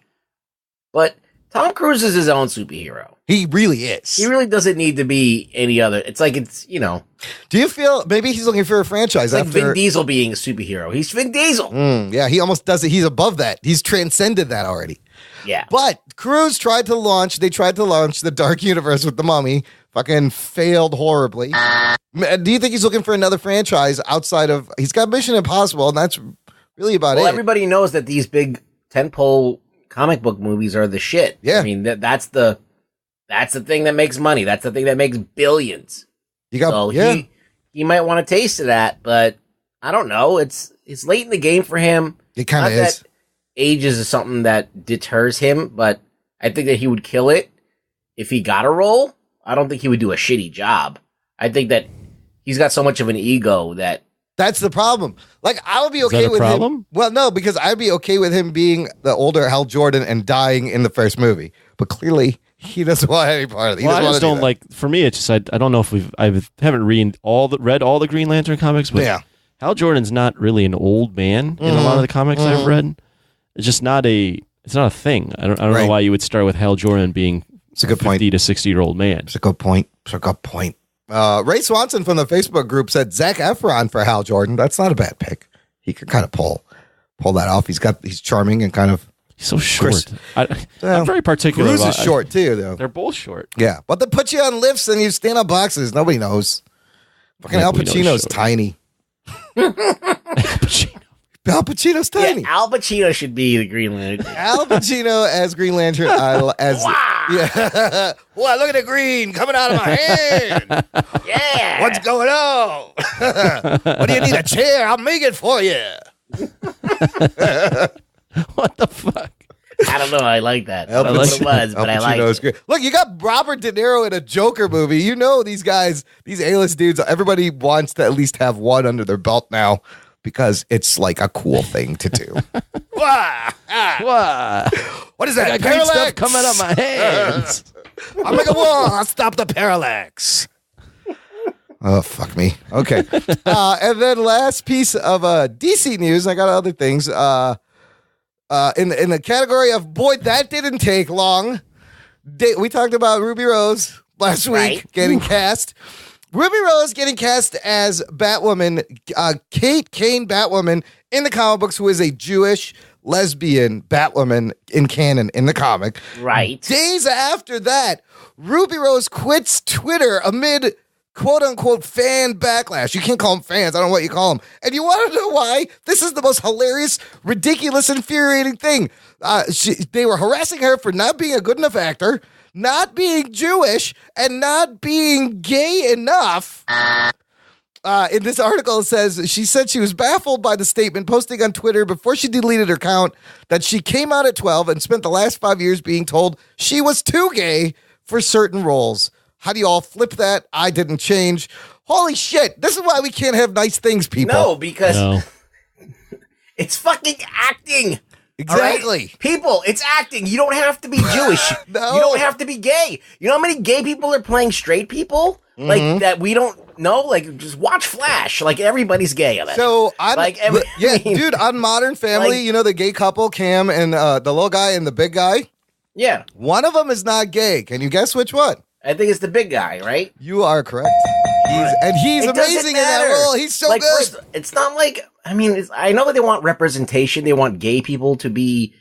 But Tom Cruise is his own superhero. He really is. He really doesn't need to be any other. It's like Do you feel maybe he's looking for a franchise? It's like Vin Diesel being a superhero. He's Vin Diesel. Yeah, he almost does it. He's above that. He's transcended that already. Yeah. But Cruise tried to launch the Dark Universe with The Mummy. Fucking failed horribly. Do you think he's looking for another franchise outside of... He's got Mission Impossible, and that's really about it. Well, everybody knows that these big tentpole comic book movies are the shit. Yeah. I mean, that's the thing that makes money. That's the thing that makes billions. He might want a taste of that, but I don't know. It's late in the game for him. It kind of is. Age is something that deters him, but I think that he would kill it if he got a role. I don't think he would do a shitty job. I think that he's got so much of an ego that... That's the problem. Like, I would be okay with him. Well, no, because I'd be okay with him being the older Hal Jordan and dying in the first movie. But clearly, he doesn't want any part of it. I just don't like... For me, it's just... I don't know if I haven't read all the Green Lantern comics, but Hal Jordan's not really an old man in a lot of the comics I've read. It's just not a thing. I don't know why you would start with Hal Jordan being a good 50 to 60-year-old man. It's a good point. Ray Swanson from the Facebook group said Zac Efron for Hal Jordan. That's not a bad pick. He could kind of pull that off. He's charming and kind of... He's so short. I'm very particular Cruise about... is short too, though. They're both short. Yeah, but they put you on lifts and you stand on boxes. Nobody knows. Fucking Al Pacino's tiny. Al Pacino's tiny. Yeah, Al Pacino should be the Green Lantern. Al Pacino as Green Lantern. Wow, look at the green coming out of my hand. Yeah. What's going on? What do you need, a chair? I'll make it for you. What the fuck? I don't know. I like that. Al I don't know what it was, but I like Pacino's it. great. Look, you got Robert De Niro in a Joker movie. You know these guys, these A-list dudes, everybody wants to at least have one under their belt now because it's like a cool thing to do. Wah! What is that? I got great stuff coming out my hands. I'm like, whoa, I'll stop the parallax. Oh, fuck me. Okay. And then last piece of DC news, I got other things. In the category of, boy, that didn't take long. We talked about Ruby Rose last week getting cast. Ruby Rose getting cast as Batwoman, Kate Kane Batwoman in the comic books, who is a Jewish lesbian Batwoman in canon in the comic. Right. Days after that, Ruby Rose quits Twitter amid quote-unquote fan backlash. You can't call them fans. I don't know what you call them. And you want to know why? This is the most hilarious, ridiculous, infuriating thing. They were harassing her for not being a good enough actor, not being Jewish, and not being gay enough. In this article, it says, she said she was baffled by the statement posting on Twitter before she deleted her account that she came out at 12 and spent the last 5 years being told she was too gay for certain roles. How do you all flip that? I didn't change. Holy shit. This is why we can't have nice things, people. No, because it's fucking acting. Exactly. Right? People, it's acting. You don't have to be Jewish. No. You don't have to be gay. You know how many gay people are playing straight people? Like that we don't know? Like, just watch Flash. Like, everybody's gay on that. So, mean, dude, on Modern Family, you know the gay couple, Cam and the little guy and the big guy? Yeah. One of them is not gay. Can you guess which one? I think it's the big guy, right? You are correct. He's It amazing doesn't in that matter. role. He's so Like, good. first, it's not like, I mean, I know that they want representation. They want gay people to be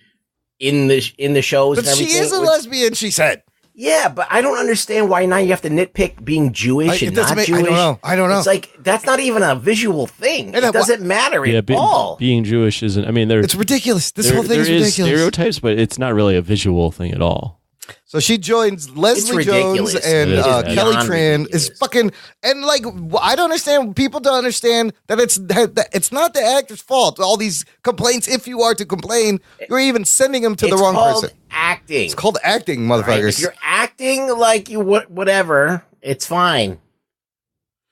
in the shows But and she everything. is a lesbian, she said. Yeah, but I don't understand why now you have to nitpick being Jewish and not Jewish. I don't know. It's like, that's not even a visual thing. And It doesn't matter at all. Being Jewish isn't, I mean, It's ridiculous. This whole thing is there ridiculous. Stereotypes, but it's not really a visual thing at all. So she joins Leslie Jones ridiculous. and It is Kelly beyond Tran ridiculous. is fucking, and like, I don't understand. People don't understand that it's not the actor's fault. All these complaints, if you are to complain, you're even sending them to the wrong person. Acting. It's called acting, Right? motherfuckers. If you're acting like you whatever, it's fine.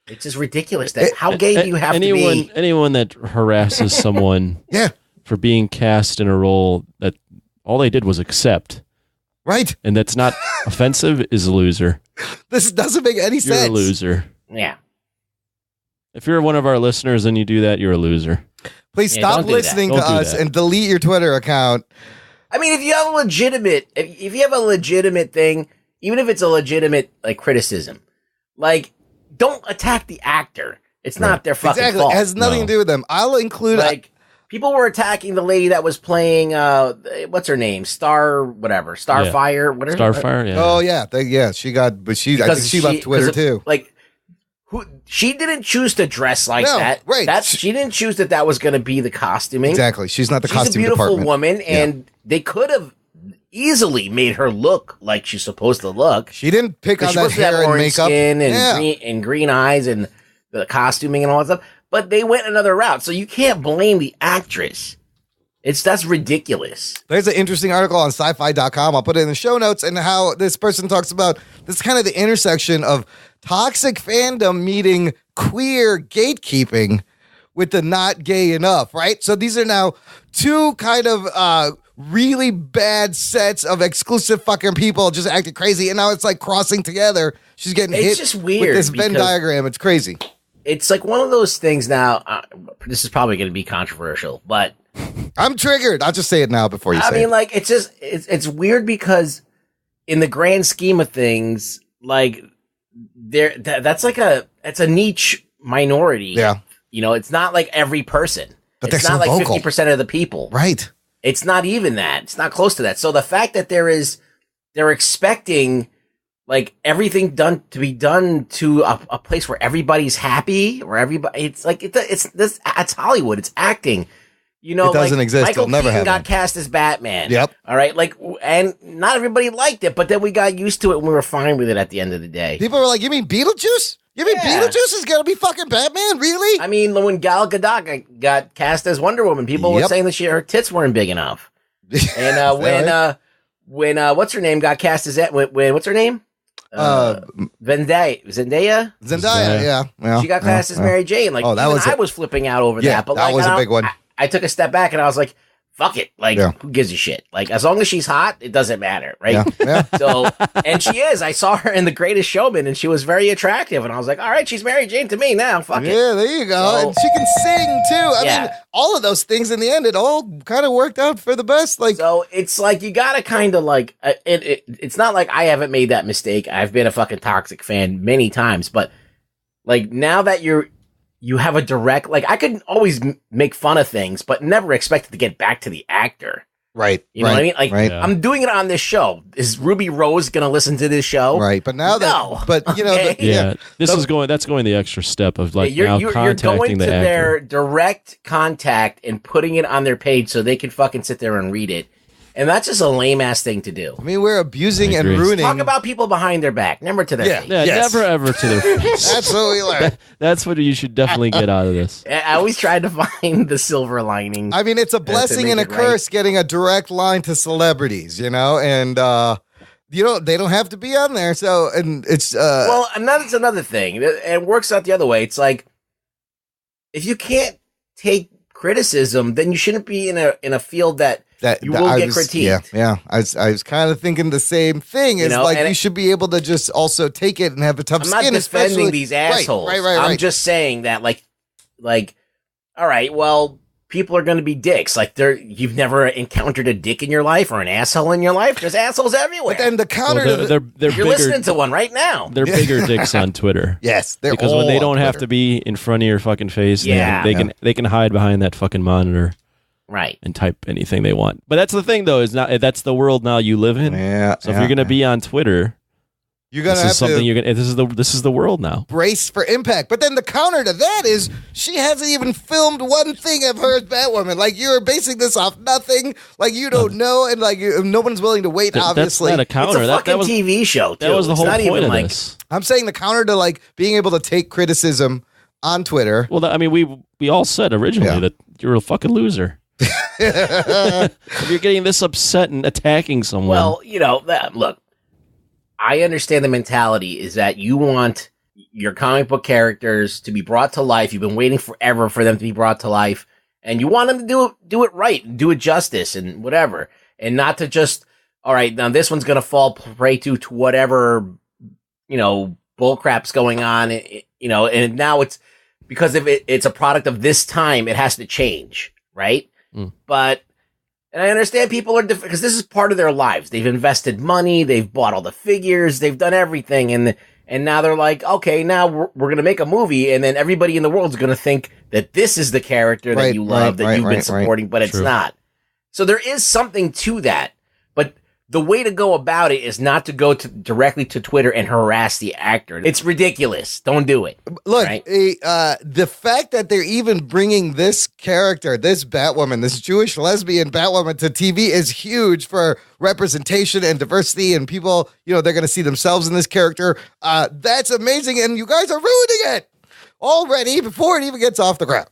It's just ridiculous. That how gay do you have to be? Anyone that harasses someone for being cast in a role that all they did was accept. Right. And that's not offensive is a loser. This doesn't make any You're sense. a loser. Yeah. If you're one of our listeners and you do that, you're a loser. Please Yeah, stop don't do that. listening to Don't do us that. and delete your Twitter account. I mean, if you have a legitimate, if you have a legitimate thing, even if it's a legitimate like criticism, like don't attack the actor. It's not their fucking Exactly. fault. It has nothing to do with them. I'll include people were attacking the lady that was playing what's her name? Starfire, whatever. Starfire, yeah. Oh yeah, she got, but I think she left Twitter too. Like, she didn't choose to dress like No, that. right. She didn't choose that was going to be the costuming. Exactly. She's not the She's costume a beautiful department. woman, and they could have easily made her look like she's supposed to look. She didn't pick on She's that supposed to have hair and orange makeup. skin and Yeah. green eyes and the costuming and all that stuff. But they went another route, so you can't blame the actress. That's ridiculous. There's an interesting article on sci-fi.com. I'll put it in the show notes, and how this person talks about this kind of the intersection of toxic fandom meeting queer gatekeeping with the not gay enough, right? So these are now two kind of really bad sets of exclusive fucking people just acting crazy, and now it's like crossing together. She's getting It's hit just with weird this Venn because- diagram. It's crazy. It's like one of those things now. This is probably going to be controversial, but I'm triggered. I'll just say it now before you say I mean, it. like, it's weird because in the grand scheme of things, like that's it's a niche minority. Yeah. You know, it's not like every person. But it's they're not so like vocal. 50% of the people. Right. It's not even that. It's not close to that. So the fact that they're expecting like everything done to be done to a place where everybody's happy, or everybody, it's like it's Hollywood. It's acting. You know, It doesn't like exist. Michael It'll never Keaton got happen. cast as Batman. Yep. All right. Like, and not everybody liked it, but then we got used to it and we were fine with it at the end of the day. People were like, "You mean Beetlejuice? You mean Beetlejuice is gonna be fucking Batman? Really?" I mean, when Gal Gadot got cast as Wonder Woman, people were Yep. saying that her tits weren't big enough. And when what's her name got cast as that? When what's her name? Zendaya. Yeah. She got cast as Mary Jane. Like, I was flipping out over that. But that was a big one. I took a step back and I was like, fuck it. Like, who gives a shit? Like, as long as she's hot, it doesn't matter, right? Yeah. So, and she is. I saw her in The Greatest Showman, and she was very attractive. And I was like, all right, she's Mary Jane to me now. Fuck it. Yeah, there you go. So, and she can sing too. I mean, all of those things in the end, it all kind of worked out for the best. Like, so it's like you gotta kind of like it's not like I haven't made that mistake. I've been a fucking Toxic fan many times, but like now that you have a direct, like, I could always make fun of things, but never expect it to get back to the actor. Right. You know what I mean? Like, I'm doing it on this show. Is Ruby Rose going to listen to this show? Right. But now but you know, okay. That's going the extra step of like you're contacting going the to actor. their direct contact and putting it on their page so they can fucking sit there and read it. And that's just a lame ass thing to do. I mean, we're abusing and ruining. Talk about people behind their back, never to their face. Yeah, never ever to their face. That's what we learned. That's what you should definitely get out of this. I always tried to find the silver lining. I mean, it's a blessing and a curse getting a direct line to celebrities, you know, and they don't have to be on there. So, and it's well, and that's another thing. It works out the other way. It's like, if you can't take criticism, then you shouldn't be in a field that you will get critiqued. Yeah. I was kind of thinking the same thing. It's you should be able to just also take it and have a tough skin. I'm not defending these assholes. Right. I'm just saying that, like, all right, well, people are going to be dicks. Like, you've never encountered a dick in your life or an asshole in your life. There's assholes everywhere. But then the counter, they're you're bigger, listening to one right now. They're bigger dicks on Twitter. Yes, because when they don't have to be in front of your fucking face, they can hide behind that fucking monitor. Right. And type anything they want. But that's the thing, though, that's the world now you live in. Yeah. So if you're going to be on Twitter, you're going to have to this is the world now. Brace for impact. But then the counter to that is she hasn't even filmed one thing of her as Batwoman. Like, you're basing this off nothing. Like, you don't know, and like no one's willing to wait. Obviously, that's not a counter. It's a fucking TV show. Too. That was the whole point of like, this. I'm saying the counter to like being able to take criticism on Twitter. Well, I mean, we all said originally that you're a fucking loser. If you're getting this upset and attacking someone. Well, look, I understand the mentality is that you want your comic book characters to be brought to life. You've been waiting forever for them to be brought to life, and you want them to do it right, do it justice and whatever, and not to just, all right, now this one's going to fall prey to whatever, bullcrap's going on, and now it's because if it's a product of this time, it has to change, right? But, and I understand people are different because this is part of their lives. They've invested money, they've bought all the figures, they've done everything, and now they're like, okay, now we're going to make a movie, and then everybody in the world is going to think that this is the character that you love, that you've been supporting, but it's not. So there is something to that, but the way to go about it is not to go directly to Twitter and harass the actor. It's ridiculous. Don't do it. Look, right? The fact that they're even bringing this character, this Batwoman, this Jewish lesbian Batwoman to TV is huge for representation and diversity, and people, they're going to see themselves in this character. That's amazing, and you guys are ruining it already before it even gets off the ground.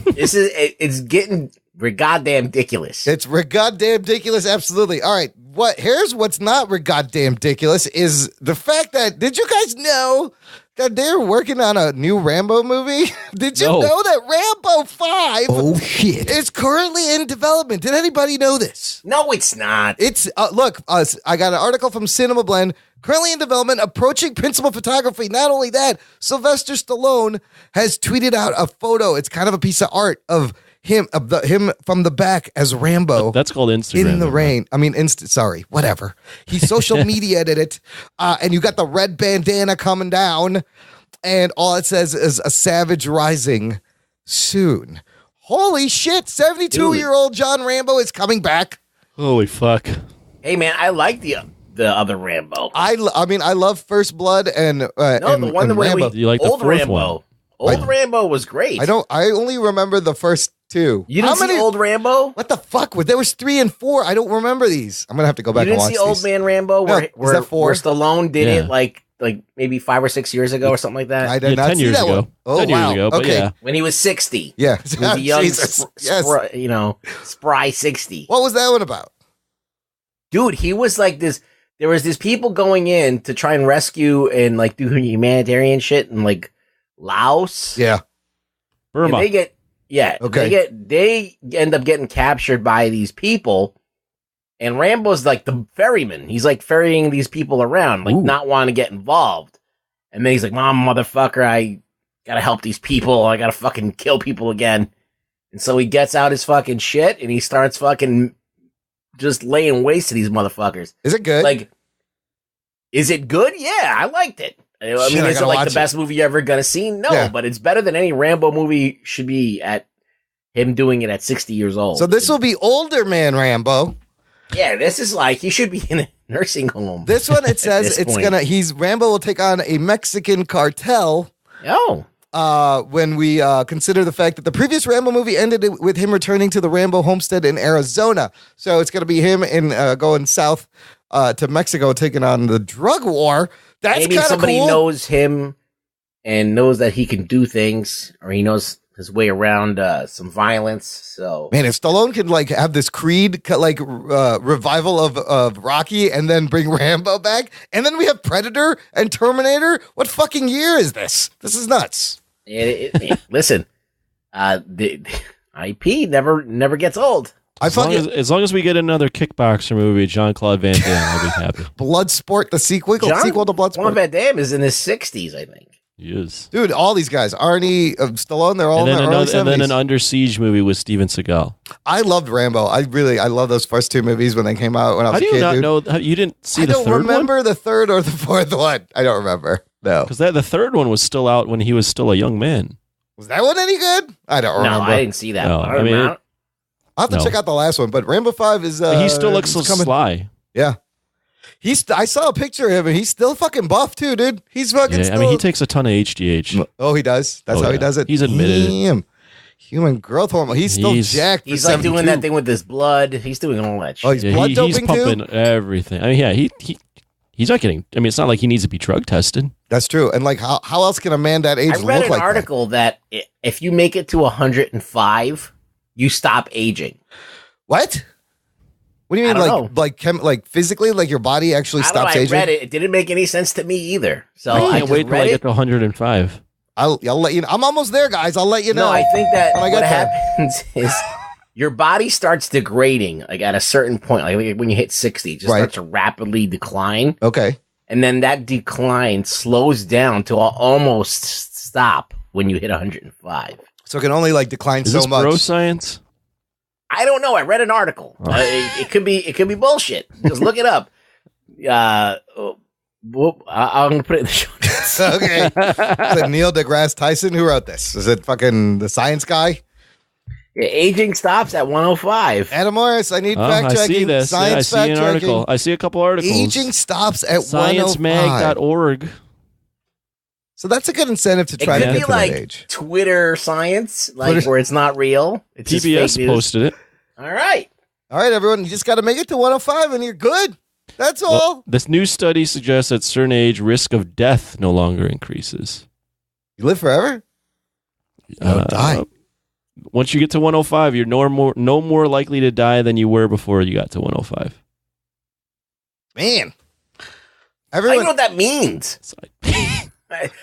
It's getting goddamn ridiculous. It's goddamn ridiculous, absolutely. All right, here's what's not goddamn ridiculous is the fact that, did you guys know that they're working on a new Rambo movie? Did you know that Rambo 5 is currently in development? Did anybody know this? No, it's not. It's, look, I got an article from Cinema Blend, currently in development, approaching principal photography. Not only that, Sylvester Stallone has tweeted out a photo. It's kind of a piece of art of him from the back as Rambo. That's called Instagram. In the rain. I mean, sorry, whatever. He social media'd it. And you got the red bandana coming down. And all it says is a savage rising soon. Holy shit. 72-year-old John Rambo is coming back. Holy fuck. Hey, man, I like the other Rambo. I mean, I love First Blood and the one and where Rambo. You like old the fourth Rambo. one? Old Rambo was great. I only remember the first two. You didn't see Old Rambo? What the fuck? There was 3 and 4. I don't remember these. I'm gonna have to go back and watch these. You didn't see Old Man Rambo where Is that 4? where Stallone did it like like maybe 5 or 6 years ago or something like that. I did not 10 see years that ago. one. Oh, 10 years wow. ago, but Okay. yeah. When he was 60. Yeah. He was a young, Jesus. Yes. spry 60. What was that one about? Dude, he was like this. There was these people going in to try and rescue and like do humanitarian shit in like Laos. Yeah. Burma. And they get Okay. they end up getting captured by these people. And Rambo's like the ferryman. He's like ferrying these people around, like not wanting to get involved. And then he's like, "Mom, motherfucker, I gotta help these people. I gotta fucking kill people again." And so he gets out his fucking shit and he starts fucking just laying waste to these motherfuckers. Is it good? Like, is it good? Yeah, I liked it. I Shit, mean, I is it gotta like watch the best movie you're ever gonna see? No, Yeah. but it's better than any Rambo movie should be at him doing it at 60 years old. So this will be older man Rambo. Yeah, this is like he should be in a nursing home. This one, it says this it's point. Rambo will take on a Mexican cartel. Oh. When we consider the fact that the previous Rambo movie ended with him returning to the Rambo homestead in Arizona. So it's going to be him in going south to Mexico, taking on the drug war. That's Maybe kind of somebody cool. knows him and knows that he can do things, or he knows his way around some violence. So Man, if Stallone could like have this Creed revival of Rocky and then bring Rambo back, and then we have Predator and Terminator, what fucking year is this? This is nuts. Listen, the IP never gets old. As long as we get another kickboxer movie, Jean-Claude Van Damme, I'll be happy. Bloodsport, the sequel to Bloodsport. John Van Damme is in his 60s, I think. He is. Dude, all these guys, Arnie, Stallone, they're all in their early 70s. And then an Under Siege movie with Steven Seagal. I loved Rambo. I love those first two movies when they came out when I was a kid. How do you not know? You didn't see the third one? I don't remember the third or the fourth one. I don't remember. No. Because the third one was still out when he was still a young man. Was that one any good? I don't remember. No, I didn't see that. No, one. I mean, I'll have to check out the last one, but Rambo 5 is... he still looks so coming. sly. Yeah. I saw a picture of him, and he's still fucking buff, too, dude. He's fucking Yeah, still... I mean, he takes a ton of HGH. Oh, he does? That's how he does it? He's admitted it. Damn. Human growth hormone. He's still jacked. He's like doing that thing with his blood. He's doing all that shit. Oh, he's blood doping, he's pumping everything. I mean, yeah, he's not getting... I mean, it's not like he needs to be drug tested. That's true. And, like, how else can a man that age I look read like an article that if you make it to 105, you stop aging. What? What do you mean, I don't like physically, like your body actually stops aging? I read it. It didn't make any sense to me either. So I I can't wait till I get to 105. I'll let you know. I'm almost there, guys. I'll let you know. No, I think that when I what get there. happens is your body starts degrading, like at a certain point, like when you hit 60, it just starts to rapidly decline. Okay. And then that decline slows down to almost stop when you hit 105. So it can only like decline Is so this much. bro science? I don't know. I read an article. It could be bullshit. Just look it up. I'm gonna put it in the show notes. Okay. Is it Neil deGrasse Tyson who wrote this? Is it fucking the science guy? Yeah, aging stops at 105. Adam Morris, I need fact I checking. see this. Science I see fact an checking. article. I see a couple articles. Aging stops at 105. Sciencemag.org. So that's a good incentive to It try to could get be to like that age. Twitter science, like Twitter- where it's not real. It's just PBS fake news. posted it. All right. All right, everyone. You just got to make it to 105 and you're good. That's all. Well, this new study suggests at certain age, risk of death no longer increases. You live forever? You don't die. Once you get to 105, you're no more likely to die than you were before you got to 105. Man. I don't know what that means.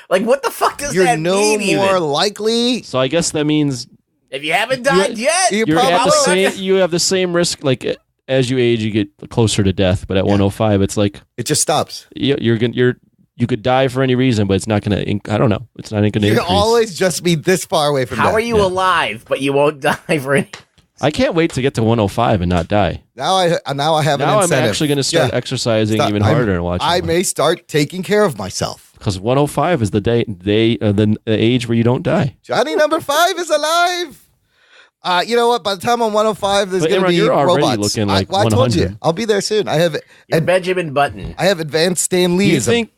Like, what the fuck does You're that no mean? more Even? likely. So I guess that means If you haven't died yet, you're at the same. You have the same risk. Like as you age, you get closer to death. But at 105, it's like it just stops. You could die for any reason, but it's not going to. I don't know. It's not going to You increase. can always just be this far away from How death. are you alive, but you won't die for any? I can't wait to get to 105 and not die. Now I have Now an I'm incentive. actually going to start exercising even harder and watching. I may start taking care of myself. Because 105 is the age where you don't die. Johnny number 5 is alive. You know what? By the time I'm 105, there's But going to Imran, be you're already robots. looking like I told you, 100. I'll be there soon. I have Benjamin Button. I have advanced Stan Do Lee. you think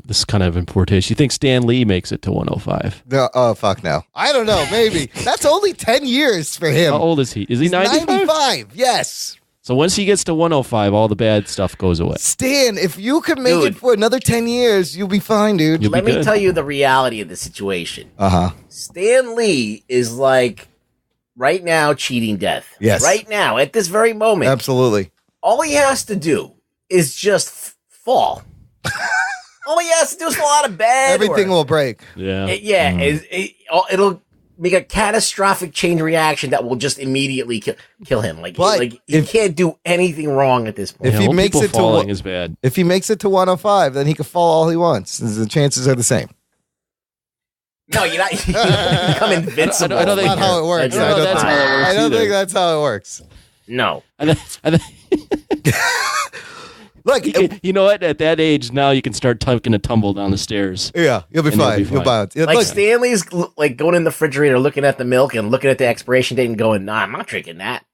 this is kind of in poor taste? You think Stan Lee makes it to 105? No, oh fuck no. I don't know. Maybe that's only 10 years for him. How old is he? Is he 95? 95. Yes. So once he gets to 105, all the bad stuff goes away. Stan, if you could make it for another 10 years, you'll be fine, dude. Let me tell you the reality of the situation. Stan Lee is like right now cheating death. Yes. Right now, at this very moment. Absolutely. All he has to do is just fall. All he has to do is fall out of bed. Everything will break. Yeah. It'll make a catastrophic chain reaction that will just immediately kill him. Like he can't do anything wrong at this point. If he makes it falling is bad. If he makes it to 105, then he can fall all he wants. The chances are the same. No, you're not. You become invincible. I don't think that's how it works. I don't think that's how it works. No. Look, you know what? At that age, now you can start taking a tumble down the stairs. Yeah, you'll be fine. You'll bounce. Like Stanley's like going in the refrigerator, looking at the milk and looking at the expiration date and going, "Nah, I'm not drinking that."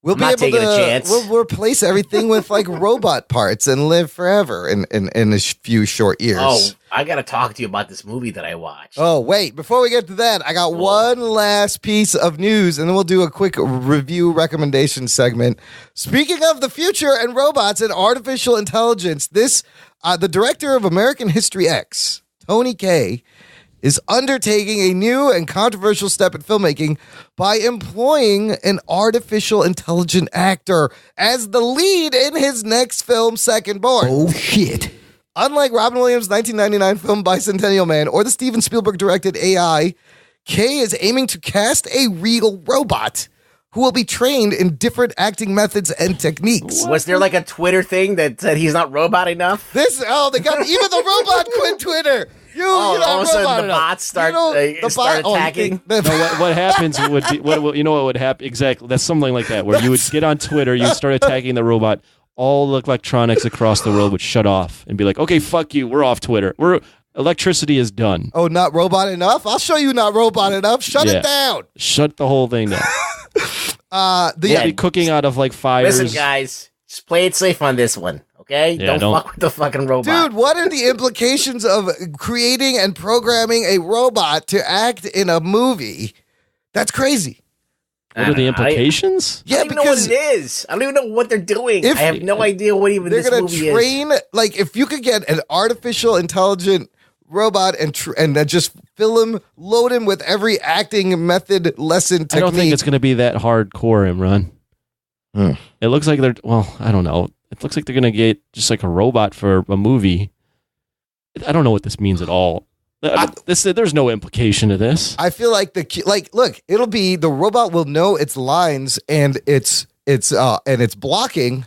We'll I'm not taking a chance. We'll replace everything with like robot parts and live forever in a few short years. Oh, I got to talk to you about this movie that I watched. Oh, wait. Before we get to that, I got one last piece of news, and then we'll do a quick review recommendation segment. Speaking of the future and robots and artificial intelligence, the director of American History X, Tony Kaye, is undertaking a new and controversial step in filmmaking by employing an artificial intelligent actor as the lead in his next film, Second Born. Oh, shit. Unlike Robin Williams' 1999 film Bicentennial Man or the Steven Spielberg-directed AI, Kaye is aiming to cast a real robot who will be trained in different acting methods and techniques. Was there like a Twitter thing that said he's not robot enough? They got even the robot quit Twitter. All of a sudden the bots start attacking. What happens would be what would happen exactly. That's something like that where you would get on Twitter, you would start attacking the robot. All the electronics across the world would shut off and be like, "Okay, fuck you. We're off Twitter. Electricity is done." Oh, not robot enough? I'll show you not robot enough. Shut it down. Shut the whole thing down. They'd be cooking out of like fires. Listen, guys, just play it safe on this one. Okay? Yeah, don't fuck with the fucking robot. Dude, what are the implications of creating and programming a robot to act in a movie? That's crazy. What are the implications? I don't even know what it is. I don't even know what they're doing. I have no idea what even this movie is. They're going to train, like, if you could get an artificial intelligent robot and then just load him with every acting method lesson technique. I don't think it's going to be that hardcore, Imran. It looks like I don't know. It looks like they're going to get just like a robot for a movie. I don't know what this means at all. There's no implication to this. I feel like look, it'll be the robot will know its lines and its blocking,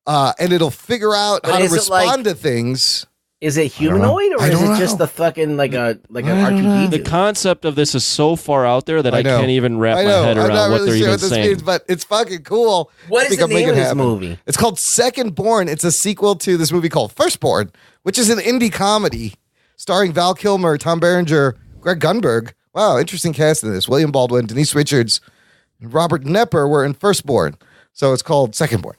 and it'll figure out how to respond to things. Is it humanoid or is it just a fucking like a R2D2? The concept of this is so far out there that I can't even wrap my head around what they're even saying. Means, but it's fucking cool. What is the name of this movie? It's called Second Born. It's a sequel to this movie called Firstborn, which is an indie comedy starring Val Kilmer, Tom Berenger, Greg Gunberg. Wow, interesting cast in this. William Baldwin, Denise Richards, and Robert Knepper were in Firstborn. So it's called Second Born.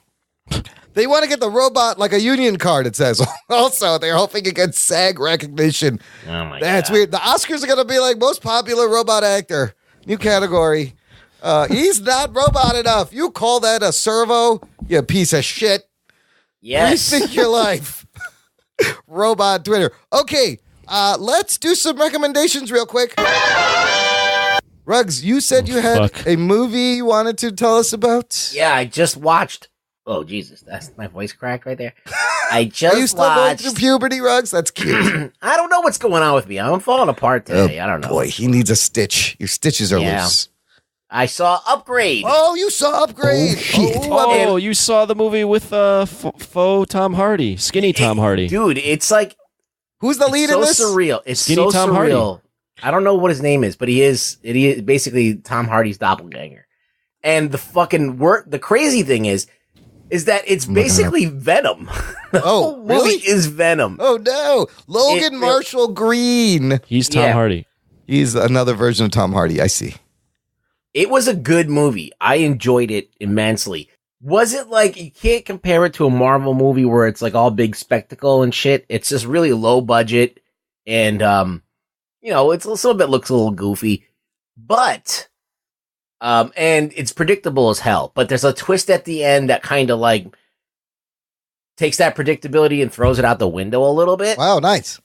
They want to get the robot like a union card, it says. Also, they're hoping it gets SAG recognition. Oh, my God. That's weird. The Oscars are going to be like most popular robot actor. New category. He's not robot enough. You call that a servo? You piece of shit. Yes. Rethink your life. Robot Twitter. Okay, let's do some recommendations real quick. Ruggs, you said you had a movie you wanted to tell us about? Yeah, I just watched. Oh, Jesus, that's my voice cracked right there. I just Are you still going through puberty, Ruggs? That's cute. I don't know what's going on with me. I'm falling apart today. I don't know. Boy, he needs a stitch. Your stitches are loose. I saw Upgrade. Oh, you saw Upgrade. Oh, shit. Oh, you saw the movie with faux Tom Hardy, skinny Tom Hardy. Dude, it's like... Who's the lead in this? So surreal. It's Skinny so Tom surreal. Hardy. I don't know what his name is, but he is basically Tom Hardy's doppelganger. And the fucking the crazy thing is that it's basically Venom. The whole movie is Venom. Oh, no. Logan Marshall Green. He's Tom Hardy. He's another version of Tom Hardy. I see. It was a good movie. I enjoyed it immensely. Was it like, you can't compare it to a Marvel movie where it's like all big spectacle and shit. It's just really low budget and, it's some of it looks a little goofy, but And it's predictable as hell, but there's a twist at the end that kind of like takes that predictability and throws it out the window a little bit. Wow, nice.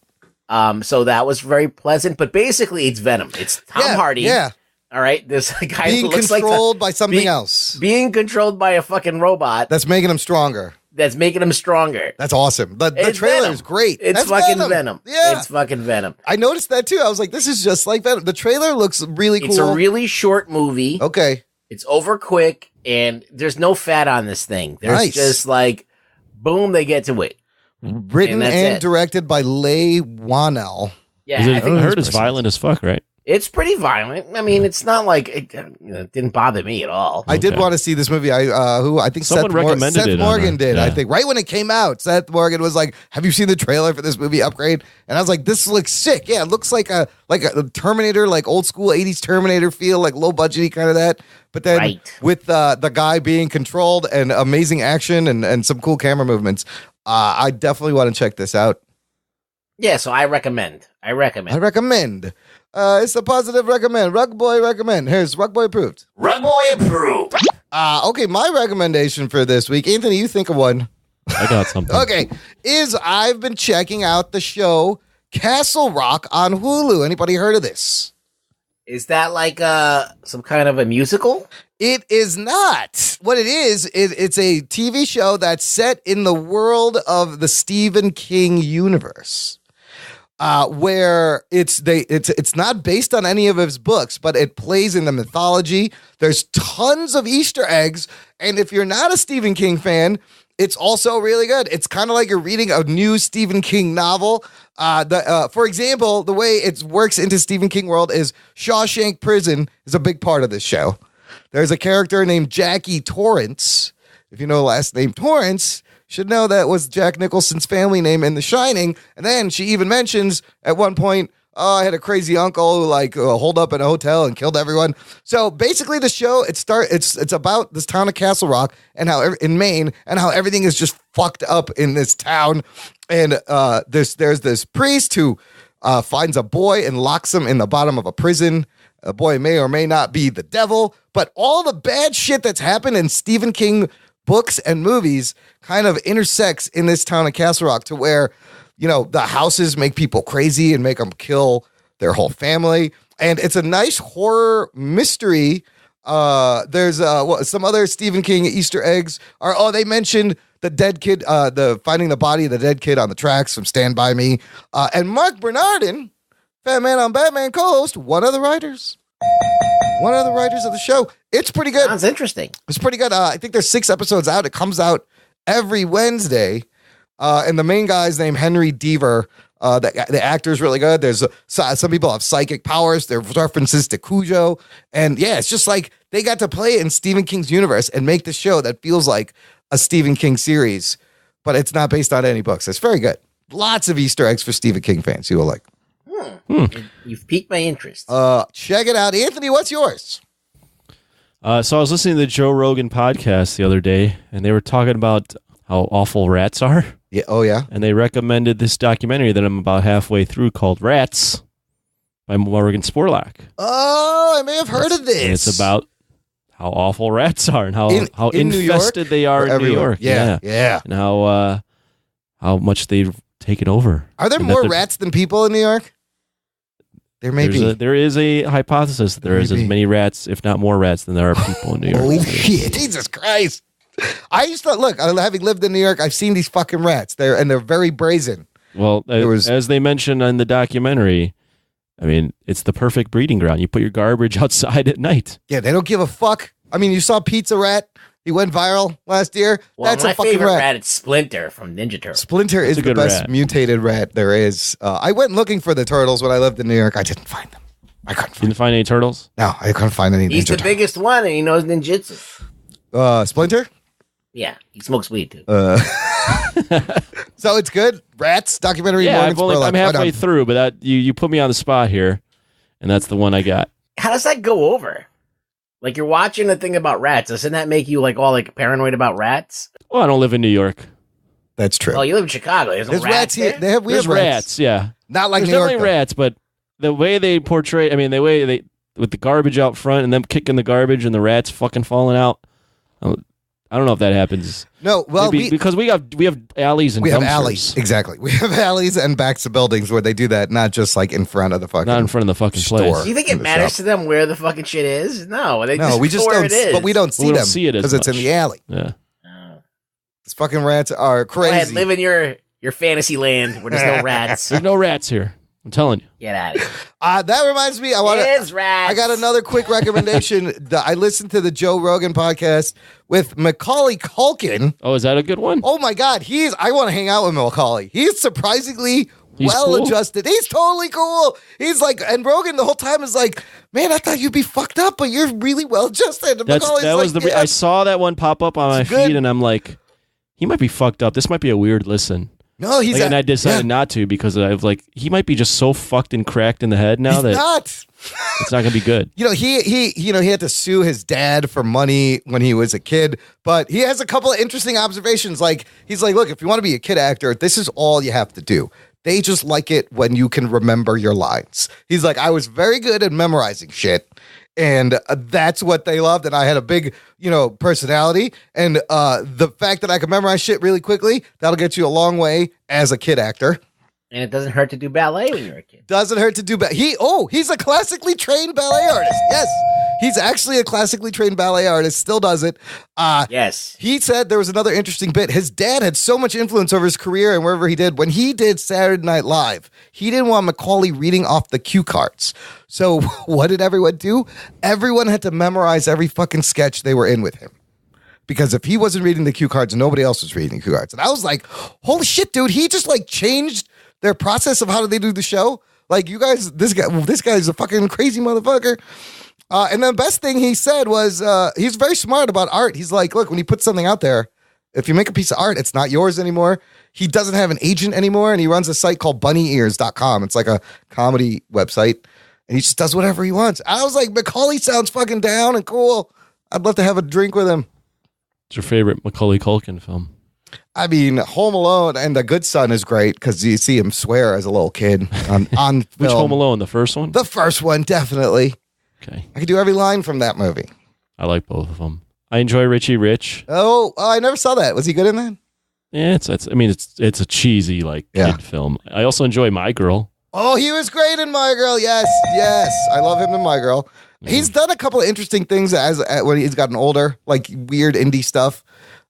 So that was very pleasant, but basically it's Venom. It's Tom Hardy. Yeah. All right. This guy being looks controlled by something else. Being controlled by a fucking robot. That's making him stronger. That's making him stronger. That's awesome. The trailer is great. It's That's fucking Venom. Yeah. It's fucking Venom. I noticed that too. I was like, this is just like Venom. The trailer looks really cool. It's a really short movie. Okay. It's over quick, and there's no fat on this thing. There's just like, boom, they get to it. Written and directed by Leigh Whannell. Yeah, I heard it's violent as fuck, right? It's pretty violent. I mean, it's not like it didn't bother me at all. I did want to see this movie. I think Someone recommended Seth it Morgan did. Yeah. I think right when it came out, Seth Morgan was like, "Have you seen the trailer for this movie Upgrade?" And I was like, "This looks sick. Yeah, it looks like a Terminator, like old school '80s Terminator feel, like low budgety kind of that." But then with the guy being controlled and amazing action and some cool camera movements, I definitely want to check this out. Yeah, so I recommend. It's a positive recommend. Rug Boy recommend. Here's Rug Boy approved. Rug Boy approved. Okay, my recommendation for this week, Anthony, you think of one. I got something. Okay, I've been checking out the show Castle Rock on Hulu. Anybody heard of this? Is that like some kind of a musical? It is not. What it is, it's a TV show that's set in the world of the Stephen King universe. Where it's not based on any of his books, but it plays in the mythology. There's tons of Easter eggs, and if you're not a Stephen King fan, it's also really good. It's kind of like you're reading a new Stephen King novel. For example, the way it works into Stephen King world is Shawshank Prison is a big part of this show. There's a character named Jackie Torrance. If you know the last name Torrance, should know that was Jack Nicholson's family name in The Shining. And then she even mentions at one point, I had a crazy uncle who holed up in a hotel and killed everyone. So basically the show, it's about this town of Castle Rock and how in Maine and how everything is just fucked up in this town. And there's this priest who finds a boy and locks him in the bottom of a prison. A boy may or may not be the devil, but all the bad shit that's happened in Stephen King books and movies kind of intersects in this town of Castle Rock to where, the houses make people crazy and make them kill their whole family. And it's a nice horror mystery. There's some other Stephen King Easter eggs they mentioned the dead kid, finding the body of the dead kid on the tracks from Stand By Me. And Mark Bernardin, Fat Man on Batman co-host, one of the writers of the show. It's pretty good. Sounds interesting. It's pretty good. I think there's 6 episodes out. It comes out every Wednesday. And the main guy's named Henry Deaver. The actor's really good. There's some people have psychic powers. There are references to Cujo. And yeah, it's just like they got to play in Stephen King's universe and make the show that feels like a Stephen King series, but it's not based on any books. It's very good. Lots of Easter eggs for Stephen King fans you will like. You've piqued my interest. Check it out. Anthony, what's yours? So I was listening to the Joe Rogan podcast the other day, and they were talking about how awful rats are. Yeah. Oh, yeah. And they recommended this documentary that I'm about halfway through called Rats by Morgan Spurlock. Oh, I may have heard of this. And it's about how awful rats are and how in infested they are in New York. Yeah. And how much they've taken over. Are there more rats than people in New York? There may be. There is a hypothesis that there is as many rats, if not more rats, than there are people in New York. Holy shit. Jesus Christ. I used to look, having lived in New York, I've seen these fucking rats. They're very brazen. Well, as they mentioned in the documentary, I mean, it's the perfect breeding ground. You put your garbage outside at night. Yeah, they don't give a fuck. I mean, you saw Pizza Rat. He went viral last year. Well, that's my a fucking favorite rat. is Splinter from Ninja Turtles. Splinter is the best mutated rat there is. I went looking for the turtles when I lived in New York. I didn't find them. Didn't find any turtles? No, I couldn't find any. He's the biggest one, and he knows ninjutsu. Splinter? Yeah, he smokes weed too. So it's good. Rats documentary. Yeah, I'm halfway through, but that you put me on the spot here, and that's the one I got. How does that go over? Like, you're watching a thing about rats. Doesn't that make you all paranoid about rats? Well, I don't live in New York. That's true. Well, you live in Chicago. There's rats here. We have rats. Yeah, not like there's New York. Definitely rats, but the way they portray, I mean, the way with the garbage out front and them kicking the garbage and the rats fucking falling out. I don't know if that happens. No, well, because we have alleys and we dumpsters. have alleys. Exactly. We have alleys and backs of buildings where they do that, not just like in front of the fucking Not in front of the fucking store. place. Do you think it matters to them where the fucking shit is? No, we just don't. it is. But we don't see them see it because it's in the alley. Yeah. These fucking rats are crazy. Go ahead, live in your fantasy land where there's no rats. There's no rats here. I'm telling you. Get out of here. That reminds me, There's rats. I got another quick recommendation. I listened to the Joe Rogan podcast with Macaulay Culkin. Oh, is that a good one? Oh my God, I want to hang out with Macaulay. He's surprisingly well cool? adjusted. He's totally cool. He's like, and Rogan the whole time is like, man, I thought you'd be fucked up, but you're really well adjusted. And I saw that one pop up on my feed, and I'm like, he might be fucked up. This might be a weird listen. No, and I decided not to because I was like, he might be just so fucked and cracked in the head now that it's not gonna be good. He had to sue his dad for money when he was a kid, but he has a couple of interesting observations. Like he's like, look, if you want to be a kid actor, this is all you have to do. They just like it when you can remember your lines. He's like, I was very good at memorizing shit. And that's what they loved. And I had a big, personality. And the fact that I could memorize shit really quickly, that'll get you a long way as a kid actor. And it doesn't hurt to do ballet when you're a kid. Doesn't hurt to do he's a classically trained ballet artist. Yes. He's actually a classically trained ballet artist, still does it. Yes. He said there was another interesting bit. His dad had so much influence over his career and wherever he did. When he did Saturday Night Live, he didn't want Macaulay reading off the cue cards. So what did everyone do? Everyone had to memorize every fucking sketch they were in with him. Because if he wasn't reading the cue cards, nobody else was reading the cue cards. And I was like, holy shit, dude, he just like changed their process of how they do the show. Like, you guys, this guy's a fucking crazy motherfucker. And the best thing he said was he's very smart about art. He's like, look, when you put something out there, if you make a piece of art, it's not yours anymore. He doesn't have an agent anymore, and he runs a site called bunnyears.com. It's like a comedy website, and he just does whatever he wants. I was like, Macaulay sounds fucking down and cool. I'd love to have a drink with him. What's your favorite Macaulay Culkin film? I mean, Home Alone and The Good Son is great because you see him swear as a little kid on film. Which Home Alone? The first one? The first one, definitely. Okay. I could do every line from that movie. I like both of them. I enjoy Richie Rich. Oh, I never saw that. Was he good in that? Yeah, it's a cheesy kid film. I also enjoy My Girl. Oh, he was great in My Girl. Yes. I love him in My Girl. Yeah. He's done a couple of interesting things when he's gotten older, like weird indie stuff.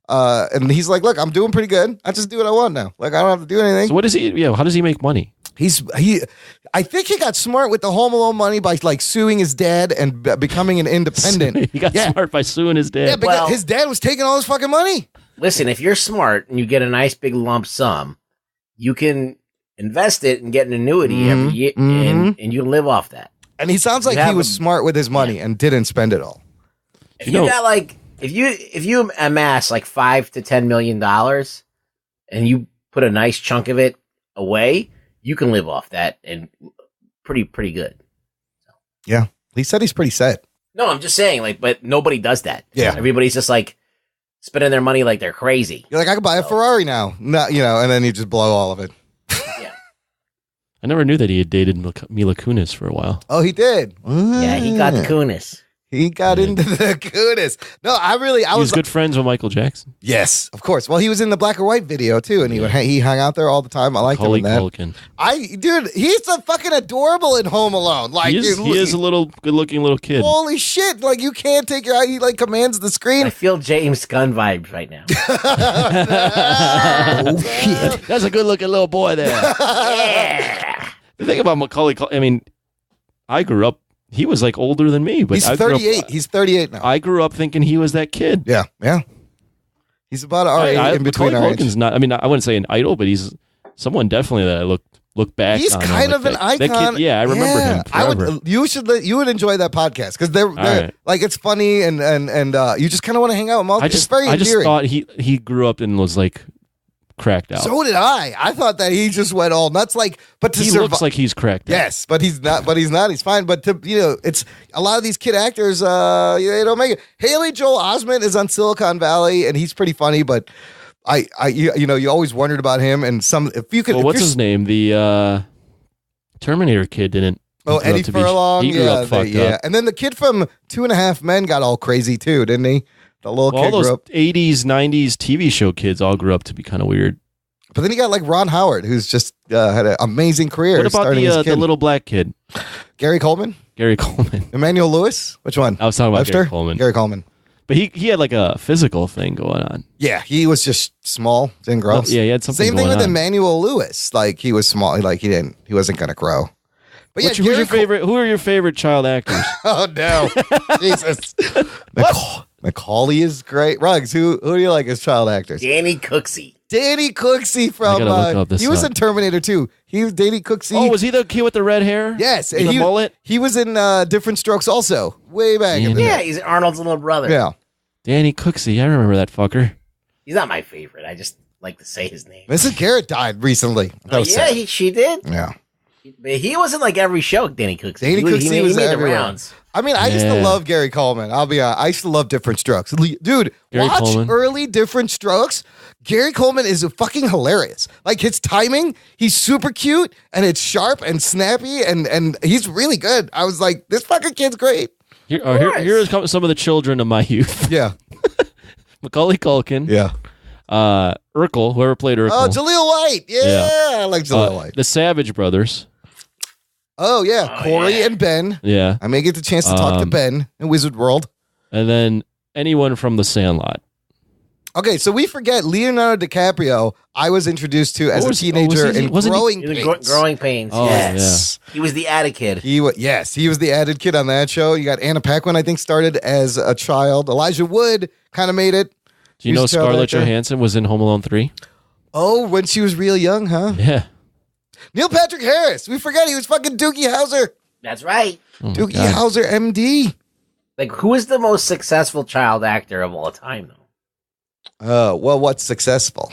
And he's like, look, I'm doing pretty good. I just do what I want now. Like, I don't have to do anything. So what is he? Yeah, how does he make money? I think he got smart with the Home Alone money by like suing his dad and becoming an independent. He got smart by suing his dad. Yeah, because his dad was taking all his fucking money. Listen, if you're smart and you get a nice big lump sum, you can invest it and get an annuity every year, and you can live off that. And he sounds like he was smart with his money and didn't spend it all. If you got like, if you amass like $5 to $10 million and you put a nice chunk of it away, you can live off that and pretty good. Yeah. He said he's pretty set. No, I'm just saying, but nobody does that. Yeah. Everybody's just like spending their money like they're crazy. You're like, I could buy a Ferrari now. No, and then you just blow all of it. Yeah. I never knew that he had dated Mila Kunis for a while. Oh, he did? Yeah, he got the Kunis. He got into the Kunis. No, I was good friends with Michael Jackson. Yes, of course. Well, he was in the black or white video too, and he hung out there all the time. I liked him in that. Culkin. Dude, he's a fucking adorable in Home Alone. Like he is a little good-looking little kid. Holy shit! Like you can't take your eye. He like commands the screen. I feel James Gunn vibes right now. Oh shit! That's a good-looking little boy there. Yeah. The thing about Macaulay Culkin, I mean, I grew up. He was like older than me, but he's 38. He's 38 now. I grew up thinking he was that kid. Yeah. He's about our age, in between our age. Not. I mean, I wouldn't say an idol, but he's someone definitely that I look back. He's on kind of an icon. Kid, yeah, I remember him. Forever. You would enjoy that podcast because they're like it's funny and you just kind of want to hang out with them. It's very endearing. I just thought he grew up and was like cracked out. So did I. I thought that he just went all nuts. But he looks like he's cracked out. Yes, but he's not. He's fine. But it's a lot of these kid actors. They don't make it. Haley Joel Osment is on Silicon Valley, and he's pretty funny. But you always wondered about him. And if you could, what's his name? The Terminator kid didn't Oh, grew up Eddie to be- Furlong. he grew up fucked up. And then the kid from 2.5 Men got all crazy too, didn't he? The little Well, kid all those grew up. 80s, 90s TV show kids all grew up to be kind of weird. But then you got like Ron Howard, who's just had an amazing career. What about starting as a the kid. little black kid? Gary Coleman? Gary Coleman. Emmanuel Lewis? Which one? I was talking about Webster? Gary Coleman. Gary Coleman. But he had like a physical thing going on. Yeah, he was just small, didn't grow. Yeah, he had something Same thing going with on. Emmanuel Lewis. Like he was small, like he wasn't gonna grow. But Who's yeah, your Gary favorite? Who are your favorite child actors? Oh no, Jesus! Macaulay is great. Ruggs, who do you like as child actors? Danny Cooksey. Danny Cooksey from I gotta look up this he was up. in Terminator 2. He was Danny Cooksey. Oh, was he the kid with the red hair? Yes, With the he, mullet? he was in Different Strokes also, way back in the Yeah, day. he's Arnold's little brother. Yeah. Danny Cooksey. I remember that fucker. He's not my favorite. I just like to say his name. Mrs. Garrett died recently. That was Yeah, sad. she did. Yeah. But he was in like every show, Danny Cooksey. Danny he Cooksey was made the everywhere. rounds. I mean, I used to Yeah. love Gary Coleman. I'll be honest. I used to love Different Strokes. Dude, Gary watch Coleman. early Different Strokes. Gary Coleman is fucking hilarious. Like his timing, he's super cute and it's sharp and snappy and he's really good. I was like, this fucking kid's great. Here's some of the children of my youth. Yeah. Macaulay Culkin. Yeah. Urkel, whoever played Urkel. Oh, Jaleel White. Yeah, I like Jaleel White. The Savage Brothers. Oh, yeah. Corey and Ben. Yeah. I may get the chance to talk to Ben in Wizard World. And then anyone from The Sandlot. Okay, so we forget Leonardo DiCaprio. I was introduced to as a teenager in Growing Pains. Growing Pains. Oh, yes. He was the added kid. He was the added kid on that show. You got Anna Paquin, I think, started as a child. Elijah Wood kind of made it. Do you know Scarlett Johansson was in Home Alone 3? Oh, when she was real young, huh? Yeah. Neil Patrick Harris. We forget he was fucking Doogie Howser. That's right. Oh my Doogie God. Howser, MD. Like, who is the most successful child actor of all time, though? Well, what's successful?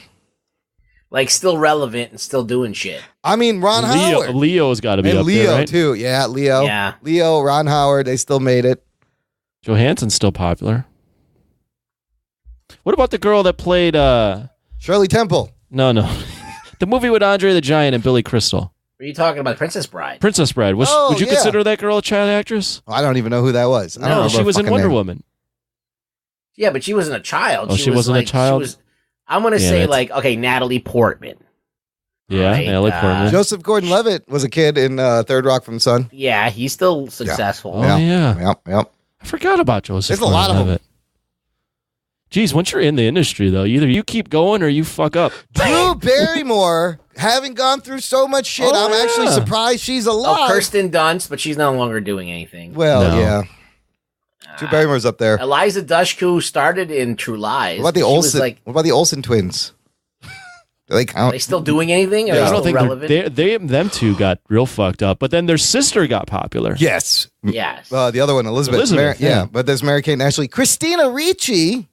Like, still relevant and still doing shit. I mean, Ron Howard. Leo's got to be And up Leo, there, right? too. Yeah, Leo. Yeah. Leo, Ron Howard, they still made it. Johansson's still popular. What about the girl that played... Shirley Temple. No. The movie with Andre the Giant and Billy Crystal. Are you talking about Princess Bride? Princess Bride. Would you yeah. consider that girl a child actress? I don't even know who that was. I don't No, remember she her was in fucking Wonder name. Woman. Yeah, but she wasn't a child. Oh, she wasn't a child? I'm going to Damn say, it. like, okay, Natalie Portman. Yeah, Right, Natalie Portman. Joseph Gordon-Levitt was a kid in Third Rock from the Sun. Yeah, he's still successful. Oh, yeah. Yep. I forgot about Joseph. There's a lot of them. Gordon-Levitt. Geez, once you're in the industry, though, either you keep going or you fuck up. Drew Barrymore, having gone through so much shit, Oh, I'm actually yeah. surprised she's alive. Oh, Kirsten Dunst, but she's no longer doing anything. Well, No. yeah. Drew Barrymore's up there. Eliza Dushku started in True Lies. What about the She was Olsen? like, What about the Olsen twins? Do they are count? they still doing anything? Are they I still don't think relevant? them two got real fucked up, but then their sister got popular. Yes. Yes. The other one, Elizabeth. Yeah. But there's Mary Kate and Ashley. Christina Ricci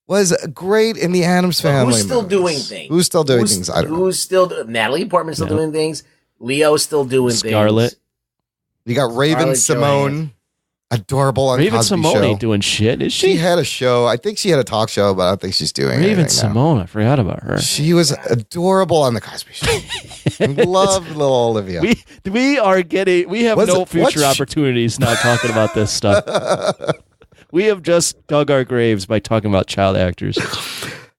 was great in the Addams Family. Who's still movies. doing things? Who's still doing things? I don't know. Who's still Natalie Portman's still doing things? Leo's still doing Scarlett. things. You got Raven Scarlett Simone. Johansson. Adorable on Raven Cosby Simone Show. ain't doing shit, is She she? had a show. I think she had a talk show, but I don't think she's doing Raven anything now. Simone, I forgot about her. She was adorable on the Cosby Show. Love little Olivia. We have What's no it- future what's- opportunities now talking about this stuff. We have just dug our graves by talking about child actors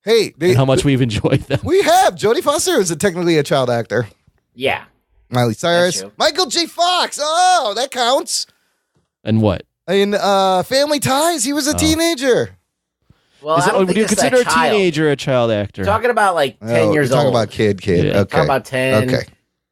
Hey, and how much we've enjoyed them. we have Jodie Foster is technically a child actor. Yeah. Miley Cyrus, true. Michael J. Fox. Oh, that counts. And what? In Family Ties, he was a teenager. Well, Is I don't would think you it's consider a that child. teenager a child actor? Talking about like 10 Oh, years you're old. talking about kid. Yeah. Okay. Talking about 10. Okay.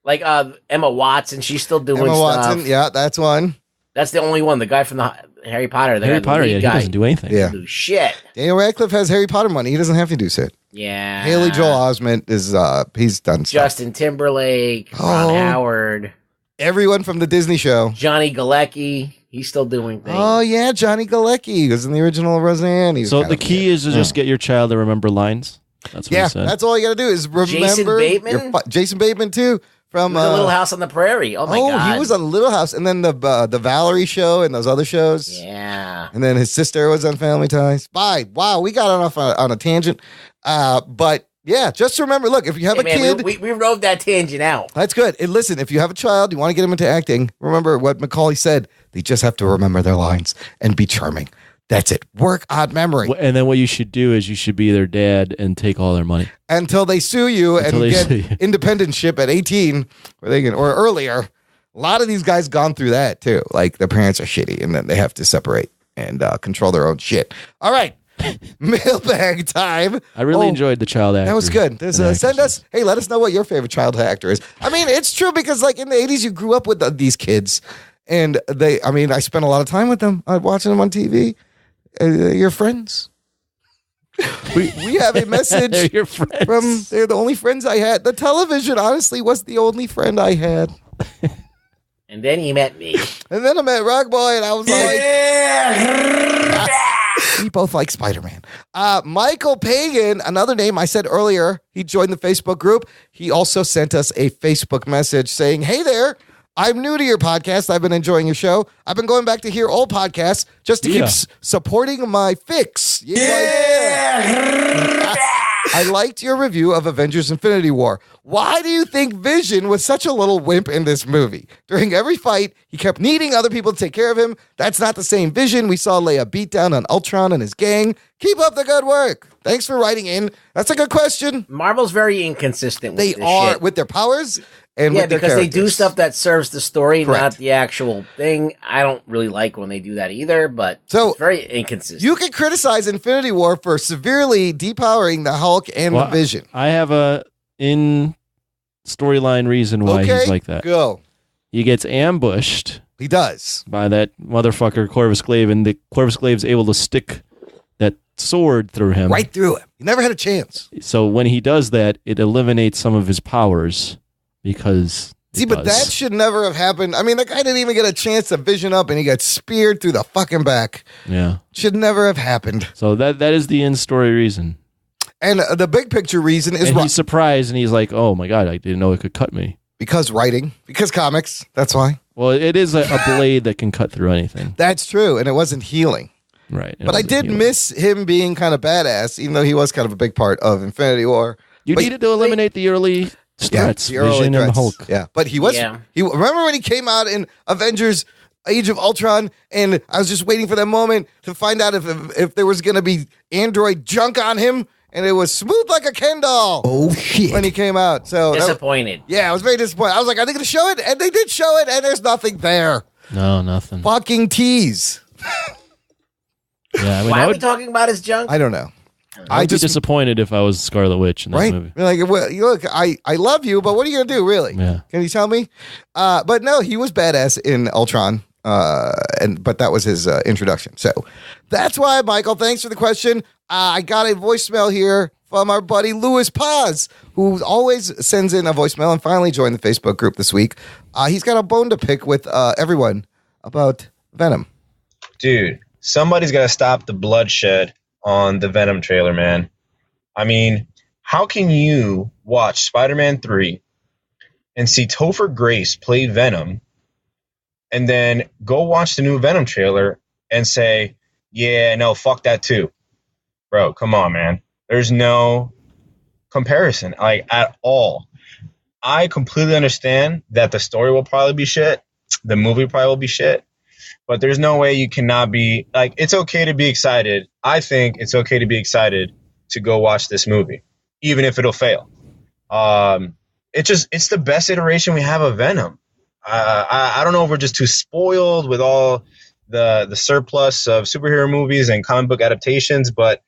Like Emma Watson, she's still doing Emma stuff. Watson. Yeah, that's one. That's the only one. The guy from the Harry Potter. Harry Potter, the yeah, lead he guy. doesn't do anything. Yeah. Do shit. Daniel Radcliffe has Harry Potter money. He doesn't have to do shit. Yeah. Haley Joel Osment is he's done stuff. Justin Timberlake, Ron Oh. Howard, Everyone from the Disney show. Johnny Galecki. He's still doing things. Oh yeah, Johnny Galecki was in the original Roseanne. He was So kind the of- key is to just get your child to remember lines. That's what yeah, he said. that's all you got to do is remember. Jason Bateman? Jason Bateman too from The Little House on the Prairie. Oh my god. he was on Little House, and then the Valerie show and those other shows. Yeah. And then his sister was on Family Ties. Bye. Wow, we got off on a tangent. But Yeah, just remember, look, if you have a kid... We rode that tangent out. That's good. And listen, if you have a child, you want to get them into acting, remember what Macaulay said. They just have to remember their lines and be charming. That's it. Work on memory. And then what you should do is you should be their dad and take all their money. Until they sue you and get independentship at 18 or earlier. A lot of these guys gone through that too. Like their parents are shitty and then they have to separate and control their own shit. All right. Mailbag time. I really enjoyed the child actor. That was good. Send us, hey, let us know what your favorite child actor is. I mean, it's true because like in the 80s, you grew up with these kids and I spent a lot of time with them watching them on TV. Your friends. We have a message They're your friends. they're the only friends I had. The television, honestly, was the only friend I had. And then he met me. And then I met Rock Boy, and I was like, we both like Spider-Man. Michael Pagan, another name I said earlier, he joined the Facebook group. He also sent us a Facebook message saying, hey there, I'm new to your podcast. I've been enjoying your show. I've been going back to hear old podcasts just to keep supporting my fix. I liked your review of Avengers Infinity War. Why do you think Vision was such a little wimp in this movie? During every fight, he kept needing other people to take care of him. That's not the same Vision we saw lay a beat down on Ultron and his gang. Keep up the good work. Thanks for writing in. That's a good question. Marvel's very inconsistent with this shit. With their powers and with their because characters. they do stuff that serves the story, Correct. not the actual thing. I don't really like when they do that either, but it's very inconsistent. You can criticize Infinity War for severely depowering the Hulk and the Vision. I have a storyline reason why he's like that. Go. He gets ambushed. He does. By that motherfucker Corvus Glaive, and the Corvus Glaive's able to stick that sword through him. Right through him. He never had a chance. So when he does that, it eliminates some of his powers because... See, but that should never have happened. I mean, the guy didn't even get a chance to vision up, and he got speared through the fucking back. Yeah. Should never have happened. So that is the in-story reason. And the big picture reason is... And he's surprised, and he's like, oh my God, I didn't know it could cut me. Because writing. Because comics. That's why. Well, it is a blade that can cut through anything. That's true, and it wasn't healing. Right. But I did miss him being kind of badass, even though he was kind of a big part of Infinity War. You needed to eliminate the early threats, the early Vision and threats. Hulk. Yeah, but he was. Yeah. He remember when he came out in Avengers: Age of Ultron, and I was just waiting for that moment to find out if there was going to be android junk on him, and it was smooth like a Ken doll. Oh shit! When he came out, so disappointed. I was very disappointed. I was like, are they going to show it? And they did show it, and there's nothing there. No, nothing. Fucking tease. Yeah, I mean, why are we talking about his junk? I don't know. I'd be disappointed if I was Scarlet Witch in that movie. Like, well, look, I love you, but what are you gonna do, really? Yeah. Can you tell me? But no, he was badass in Ultron, but that was his introduction. So that's why, Michael. Thanks for the question. I got a voicemail here from our buddy Louis Paz, who always sends in a voicemail and finally joined the Facebook group this week. He's got a bone to pick with everyone about Venom. Dude, somebody's got to stop the bloodshed on the Venom trailer, man. I mean, how can you watch Spider-Man 3 and see Topher Grace play Venom and then go watch the new Venom trailer and say, yeah, no, fuck that too? Bro, come on, man. There's no comparison, like, at all. I completely understand that the story will probably be shit. The movie probably will be shit. But there's no way you cannot be, like, it's okay to be excited. I think it's okay to be excited to go watch this movie, even if it'll fail. It's the best iteration we have of Venom. I don't know if we're just too spoiled with all the surplus of superhero movies and comic book adaptations, but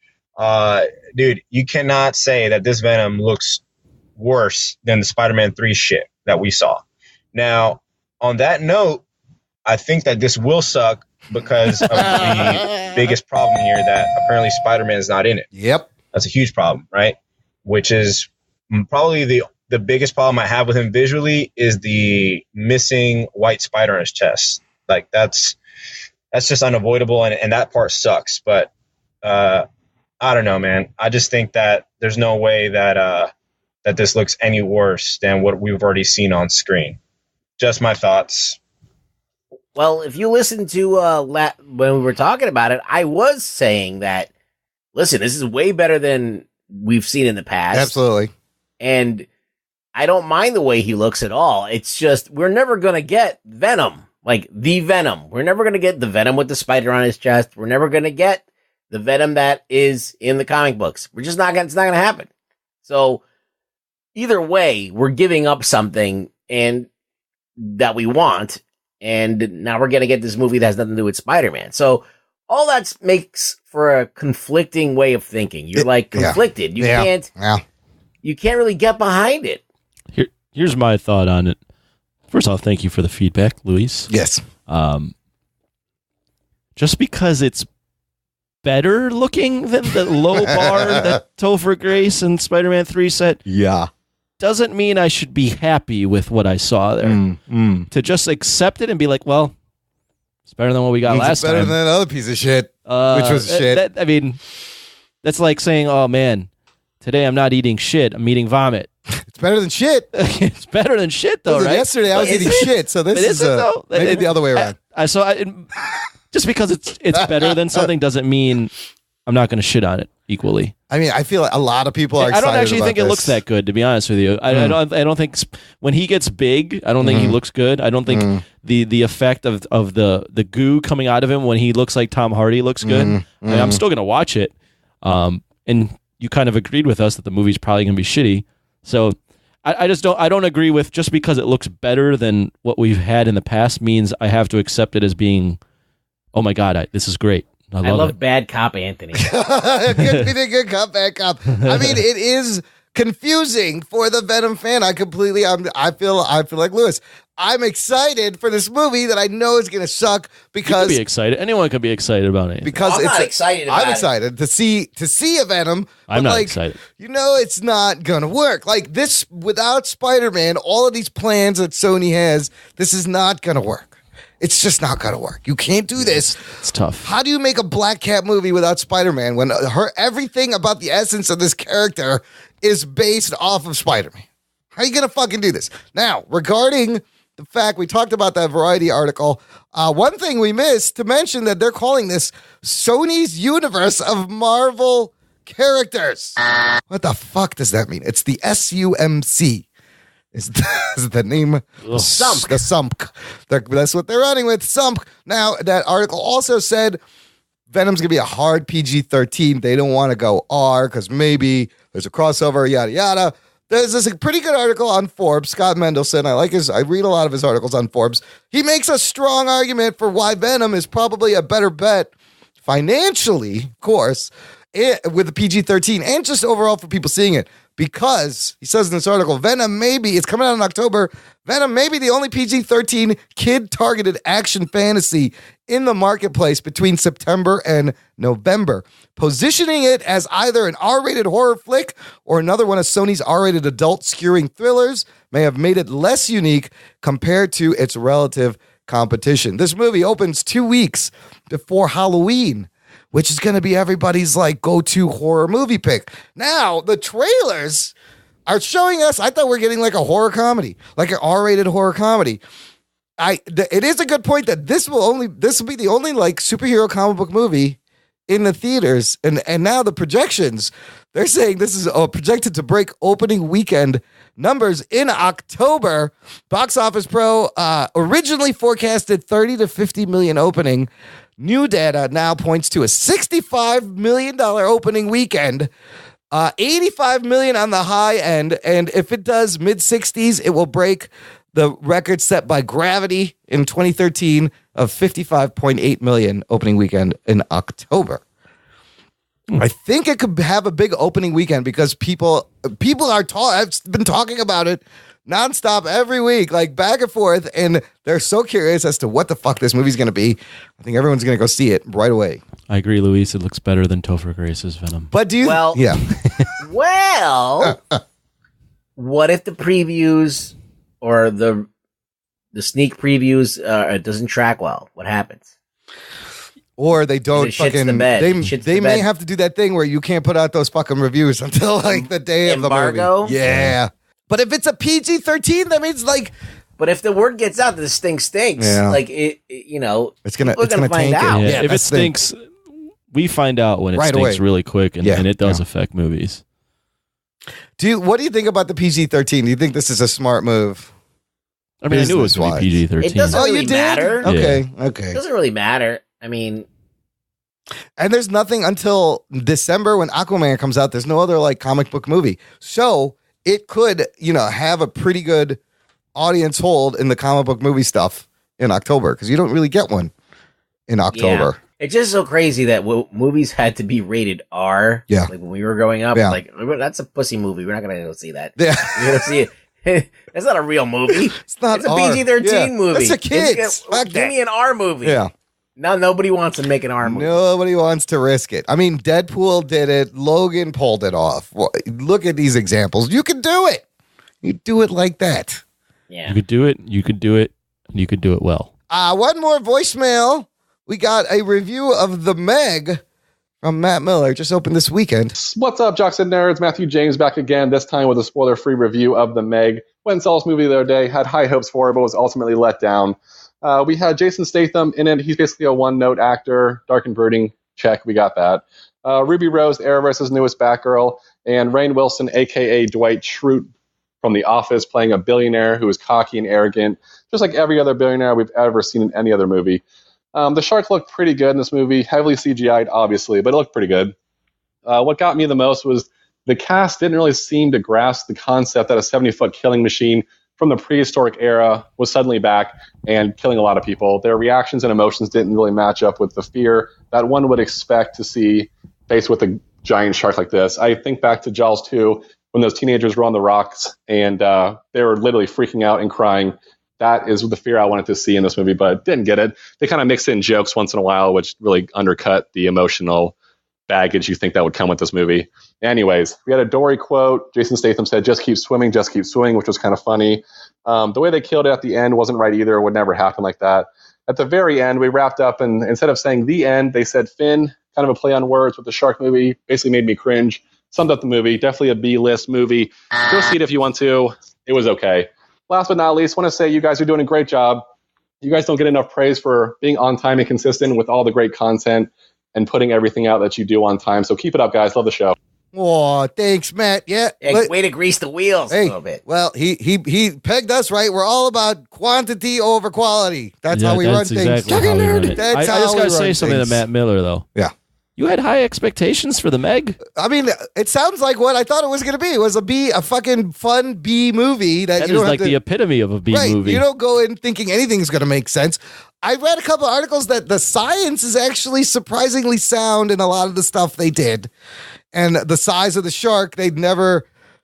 dude, you cannot say that this Venom looks worse than the Spider-Man 3 shit that we saw. Now, on that note, I think that this will suck because of the biggest problem here, that apparently Spider-Man is not in it. Yep. That's a huge problem, right? Which is probably the biggest problem I have with him visually is the missing white spider on his chest. Like, that's just unavoidable, and that part sucks. But I don't know, man. I just think that there's no way that that this looks any worse than what we've already seen on screen. Just my thoughts. Well, if you listen to when we were talking about it, I was saying that, listen, this is way better than we've seen in the past. Absolutely. And I don't mind the way he looks at all. It's just, we're never going to get Venom, like the Venom. We're never going to get the Venom with the spider on his chest. We're never going to get the Venom that is in the comic books. We're just not going to, it's not going to happen. So either way, we're giving up something and that we want. And now we're going to get this movie that has nothing to do with Spider-Man. So all that makes for a conflicting way of thinking. You're like conflicted. You can't really get behind it. Here's my thought on it. First off, thank you for the feedback, Luis. Yes. Just because it's better looking than the low bar that Topher Grace and Spider-Man 3 set, doesn't mean I should be happy with what I saw there. To just accept it and be like, well, it's better than what we got last time. It's better than that other piece of shit, which was shit. I mean, that's like saying, oh man, today I'm not eating shit, I'm eating vomit. It's better than shit. It's better than shit, though, right? Yesterday I was eating shit, so this is maybe the other way around. Just because it's better than something doesn't mean I'm not going to shit on it equally. I mean, I feel like a lot of people are excited. I don't actually think it looks that good, to be honest with you. I don't think when he gets big, I don't think he looks good. I don't think the effect of the goo coming out of him when he looks like Tom Hardy looks good. I mean, I'm still going to watch it. And you kind of agreed with us that the movie's probably going to be shitty. So I don't agree with just because it looks better than what we've had in the past means I have to accept it as being, oh my God, this is great. I love it. Bad cop Anthony. Good cop, bad cop. I mean, it is confusing for the Venom fan. I feel like Lewis. I'm excited for this movie that I know is going to suck because you could be excited. Anyone could be excited about it. Because I'm not excited about I'm excited to see a Venom. I'm not excited. You know, it's not going to work. Like this without Spider-Man, all of these plans that Sony has, this is not going to work. It's just not going to work. You can't do this. It's tough. How do you make a Black Cat movie without Spider-Man when everything about the essence of this character is based off of Spider-Man? How are you going to fucking do this? Now, regarding the fact we talked about that Variety article, one thing we missed to mention that they're calling this Sony's universe of Marvel characters. What the fuck does that mean? It's the SUMC. Is the name Sump? The Sump. That's what they're running with, Sump. Now, that article also said Venom's going to be a hard PG-13. They don't want to go R because maybe there's a crossover, yada, yada. There's this pretty good article on Forbes. Scott Mendelson, I read a lot of his articles on Forbes. He makes a strong argument for why Venom is probably a better bet financially, of course, with the PG-13 and just overall for people seeing it. Because, he says in this article, Venom it's coming out in October, Venom may be the only PG-13 kid-targeted action fantasy in the marketplace between September and November, positioning it as either an R-rated horror flick or another one of Sony's R-rated adult skewering thrillers may have made it less unique compared to its relative competition. This movie opens 2 weeks before Halloween, which is going to be everybody's like go-to horror movie pick. Now, the trailers are showing us, I thought we were getting like a horror comedy, like an R-rated horror comedy. It is a good point that this will be the only like superhero comic book movie in the theaters. And now the projections, they're saying this is projected to break opening weekend numbers in October. Box Office Pro originally forecasted 30 to 50 million opening. New data now points to a $65 million opening weekend, $85 million on the high end, and if it does mid-60s, it will break the record set by Gravity in 2013 of $55.8 million opening weekend in October. I think it could have a big opening weekend because people I've been talking about it nonstop every week, like back and forth, and they're so curious as to what the fuck this movie's going to be. I think everyone's going to go see it right away. I agree, Luis. It looks better than Topher Grace's Venom. But do you? Well, yeah. Well, what if the previews or the sneak previews it doesn't track well? What happens? Or they don't fucking. They may have to do that thing where you can't put out those fucking reviews until like the day of the movie. Yeah. But if it's a PG-13, that means like. But if the word gets out that this thing stinks, like it's gonna tank find out. Yeah, if it stinks, we find out when it stinks really quick, and it does affect movies. What do you think about the PG-13? Do you think this is a smart move? I mean, I knew it was going to be PG-13. It doesn't really matter. Okay. It doesn't really matter. I mean, and there's nothing until December when Aquaman comes out. There's no other like comic book movie, so it could have a pretty good audience hold in the comic book movie stuff in October because you don't really get one in October. Yeah. It's just so crazy that movies had to be rated R. Yeah. Like when we were growing up, Yeah. like that's a pussy movie. We're not gonna go see that. Yeah. We're gonna see it. It's not a real movie. It's not. It's a R. PG-13 movie. It's a kids. Give me an R movie. Yeah. Now nobody wants to make an R movie. Nobody wants to risk it. I mean, Deadpool did it. Logan pulled it off. Well, look at these examples. You can do it. You do it like that. Yeah. You could do it. You could do it. And you could do it well. One more voicemail. We got a review of The Meg from Matt Miller. Just opened this weekend. What's up, Jocks and Nerds? Matthew James back again, this time with a spoiler-free review of The Meg. Went and saw this movie the other day. Had high hopes for it, but was ultimately let down. We had Jason Statham in it. He's basically a one-note actor. Dark and brooding. Check. We got that. Ruby Rose, Arrowverse's newest Batgirl. And Rainn Wilson, a.k.a. Dwight Schrute from The Office, playing a billionaire who is cocky and arrogant, just like every other billionaire we've ever seen in any other movie. The shark looked pretty good in this movie. Heavily CGI'd, obviously, but it looked pretty good. What got me the most was the cast didn't really seem to grasp the concept that a 70-foot killing machine from the prehistoric era was suddenly back and killing a lot of people. Their reactions and emotions didn't really match up with the fear that one would expect to see faced with a giant shark like this. I think back to Jaws 2 when those teenagers were on the rocks and they were literally freaking out and crying. That is the fear I wanted to see in this movie, but didn't get it. They kind of mix in jokes once in a while, which really undercut the emotional baggage you think that would come with this movie. Anyways, we had a Dory quote. Jason Statham said, just keep swimming, which was kind of funny. The way they killed it at the end wasn't right either. It would never happen like that. At the very end, we wrapped up, and instead of saying the end, they said Finn, kind of a play on words with the shark movie. Basically made me cringe. Summed up the movie. Definitely a B-list movie. Go see it if you want to. It was okay. Last but not least, want to say you guys are doing a great job. You guys don't get enough praise for being on time and consistent with all the great content and putting everything out that you do on time. So keep it up, guys. Love the show. Oh, thanks, Matt. Yeah. Way to grease the wheels a little bit. Well, he pegged us right. We're all about quantity over quality. That's how we run things. Exactly how we run it. I just got to say something to Matt Miller, though. Yeah. You had high expectations for The Meg? I mean, it sounds like what I thought it was going to be. It was a fucking fun B movie. That you is don't like the epitome of a B movie. You don't go in thinking anything's going to make sense. I read a couple of articles that the science is actually surprisingly sound in a lot of the stuff they did. And the size of the shark, they thought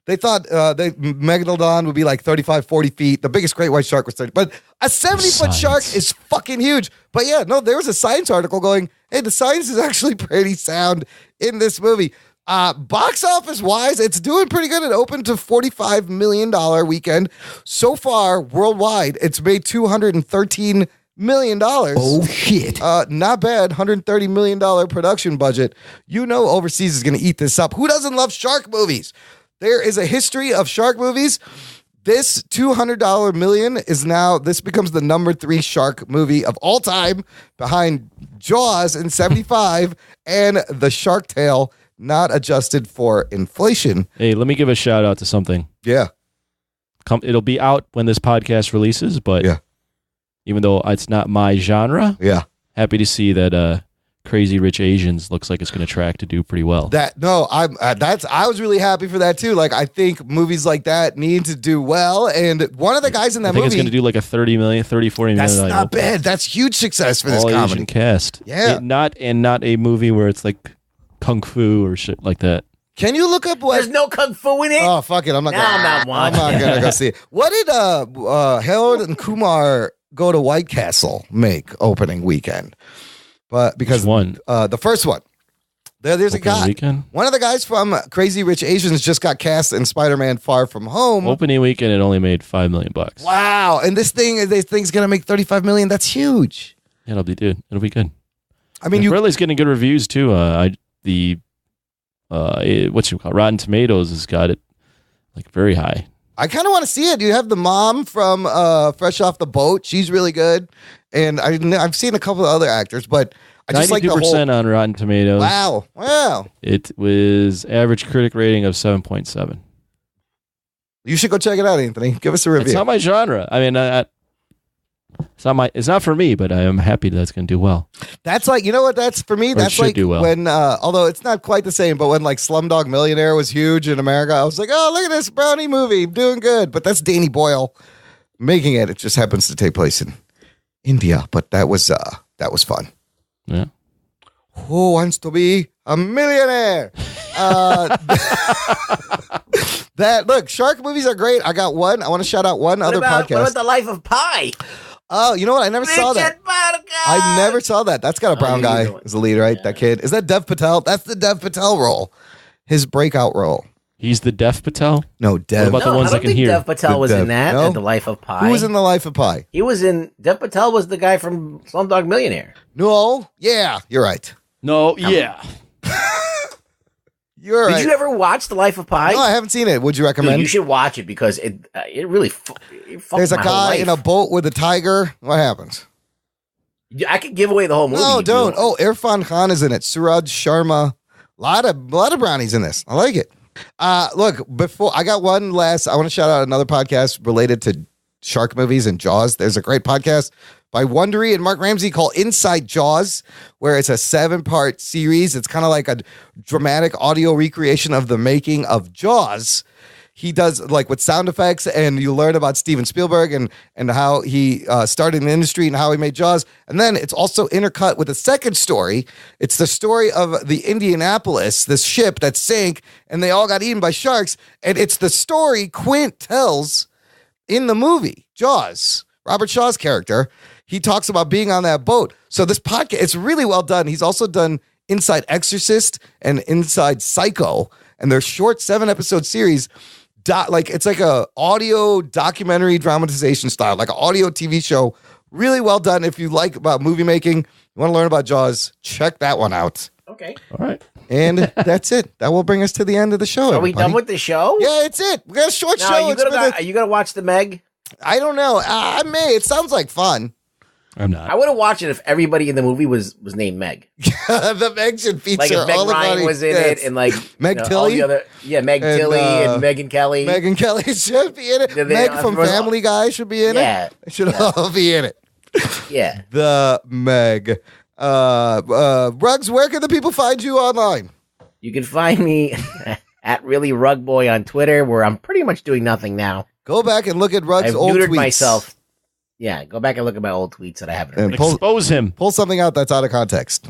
Megalodon would be like 35, 40 feet. The biggest great white shark was 30. But a 70-foot shark is fucking huge. But yeah, no, there was a science article going, hey, the science is actually pretty sound in this movie. Box office wise, it's doing pretty good. It opened to $45 million weekend. So far, worldwide, it's made $213 million. Oh, shit. Not bad. $130 million production budget. You know overseas is going to eat this up. Who doesn't love shark movies? There is a history of shark movies. This $200 million this becomes the number 3 shark movie of all time behind Jaws in 75 and The Shark Tale, not adjusted for inflation. Hey, let me give a shout out to something. Yeah. It'll be out when this podcast releases, but even though it's not my genre, happy to see that Crazy Rich Asians looks like it's going to track to do pretty well. I was really happy for that too. Like, I think movies like that need to do well. And one of the guys in that movie, it's going to do like a 30 million, 30, 40 million. That's not bad. That's huge success for this comedy. Asian cast. Yeah. Not a movie where it's like kung fu or shit like that. Can you look up what? There's no kung fu in it. Oh, fuck it. I'm not gonna go see it. What did Harold and Kumar go to White Castle make opening weekend? But because the first one, there's a guy. One of the guys from Crazy Rich Asians just got cast in Spider-Man: Far From Home. Opening weekend, it only made $5 million. Wow! And this thing's gonna make $35 million. That's huge. Yeah, it'll be good. I mean, Bradley's getting good reviews too. What's it called? Rotten Tomatoes has got it like very high. I kind of want to see it. You have the mom from Fresh Off the Boat. She's really good. And I've seen a couple of other actors, but I just like the whole... 92% on Rotten Tomatoes. Wow. It was average critic rating of 7.7. You should go check it out, Anthony. Give us a review. It's not my genre. I mean, it's not for me, but I am happy that's going to do well. That's like, you know what? That's for me. Or That's should like do well. when, although it's not quite the same, but when like Slumdog Millionaire was huge in America, I was like, oh, look at this brownie movie, doing good. But that's Danny Boyle making it. It just happens to take place in India, but that was fun. Yeah. Who wants to be a millionaire? Look, shark movies are great. I got one. I want to shout out one other podcast. What about The Life of Pi? Oh, you know what? I never saw that. I never saw that. That's got a brown guy as the lead, right? Yeah. That kid. Is that Dev Patel? That's the Dev Patel role. His breakout role. He's the Dev Patel? No, Dev. What about the ones I can hear? Dev Patel was in that, The Life of Pi. Who was in The Life of Pi? He was in, Dev Patel was the guy from Slumdog Millionaire. No, yeah, you're right. No, yeah. You're right. Did you ever watch The Life of Pi? No, I haven't seen it. Would you recommend? Dude, you should watch it because it really There's a guy in a boat with a tiger. What happens? I could give away the whole movie. No, don't. Oh, Irfan Khan is in it. Suraj Sharma. A lot of brownies in this. I like it. Look, before I got one last, I want to shout out another podcast related to shark movies and Jaws. There's a great podcast by Wondery and Mark Ramsey called Inside Jaws, where it's a 7-part series. It's kind of like a dramatic audio recreation of the making of Jaws. He does like with sound effects, and you learn about Steven Spielberg and how he started in the industry and how he made Jaws. And then it's also intercut with a second story. It's the story of the Indianapolis, this ship that sank, and they all got eaten by sharks. And it's the story Quint tells in the movie, Jaws, Robert Shaw's character. He talks about being on that boat. So this podcast, it's really well done. He's also done Inside Exorcist and Inside Psycho, and they're short 7-episode series. It's like a audio documentary dramatization style, like an audio TV show. Really well done. If you like about movie making, you want to learn about Jaws, check that one out. Okay. All right. And that's it. That will bring us to the end of the show. Are we done with the show? Yeah, it's it. We got a short show. Are you gonna watch the Meg? I don't know. I may. It sounds like fun. I'm not. I would have watched it if everybody in the movie was named Meg. The Meg should feature like if Meg all Ryan was in it, and like Meg all Tilly, the other, Meg Tilly and Megyn Kelly. Megyn Kelly should be in it. Meg from Family Guy should be in it. They should all be in it. Yeah. The Meg. Ruggs, where can the people find you online? You can find me at Really Rug Boy on Twitter, where I'm pretty much doing nothing now. Go back and look at Ruggs' I've old neutered tweets. Myself. Yeah, go back and look at my old tweets that I haven't. And expose him. Pull something out that's out of context.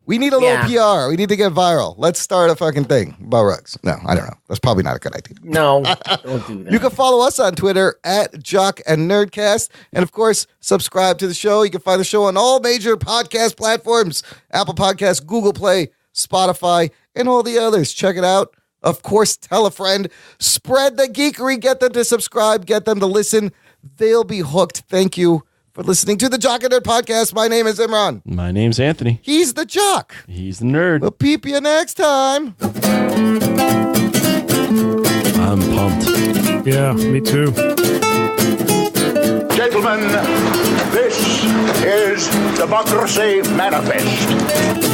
We need a little PR. We need to get viral. Let's start a fucking thing about Ruggs. No, I don't know. That's probably not a good idea. No, don't do that. You can follow us on Twitter at Jock and Nerdcast. And of course, subscribe to the show. You can find the show on all major podcast platforms: Apple Podcasts, Google Play, Spotify, and all the others. Check it out. Of course, tell a friend. Spread the geekery. Get them to subscribe. Get them to listen. They'll be hooked. Thank you for listening to the Jock and Nerd Podcast. My name is Imran. My name's Anthony. He's the Jock. He's the Nerd. We'll peep you next time. I'm pumped. Yeah, me too. Gentlemen, this is Democracy Manifest.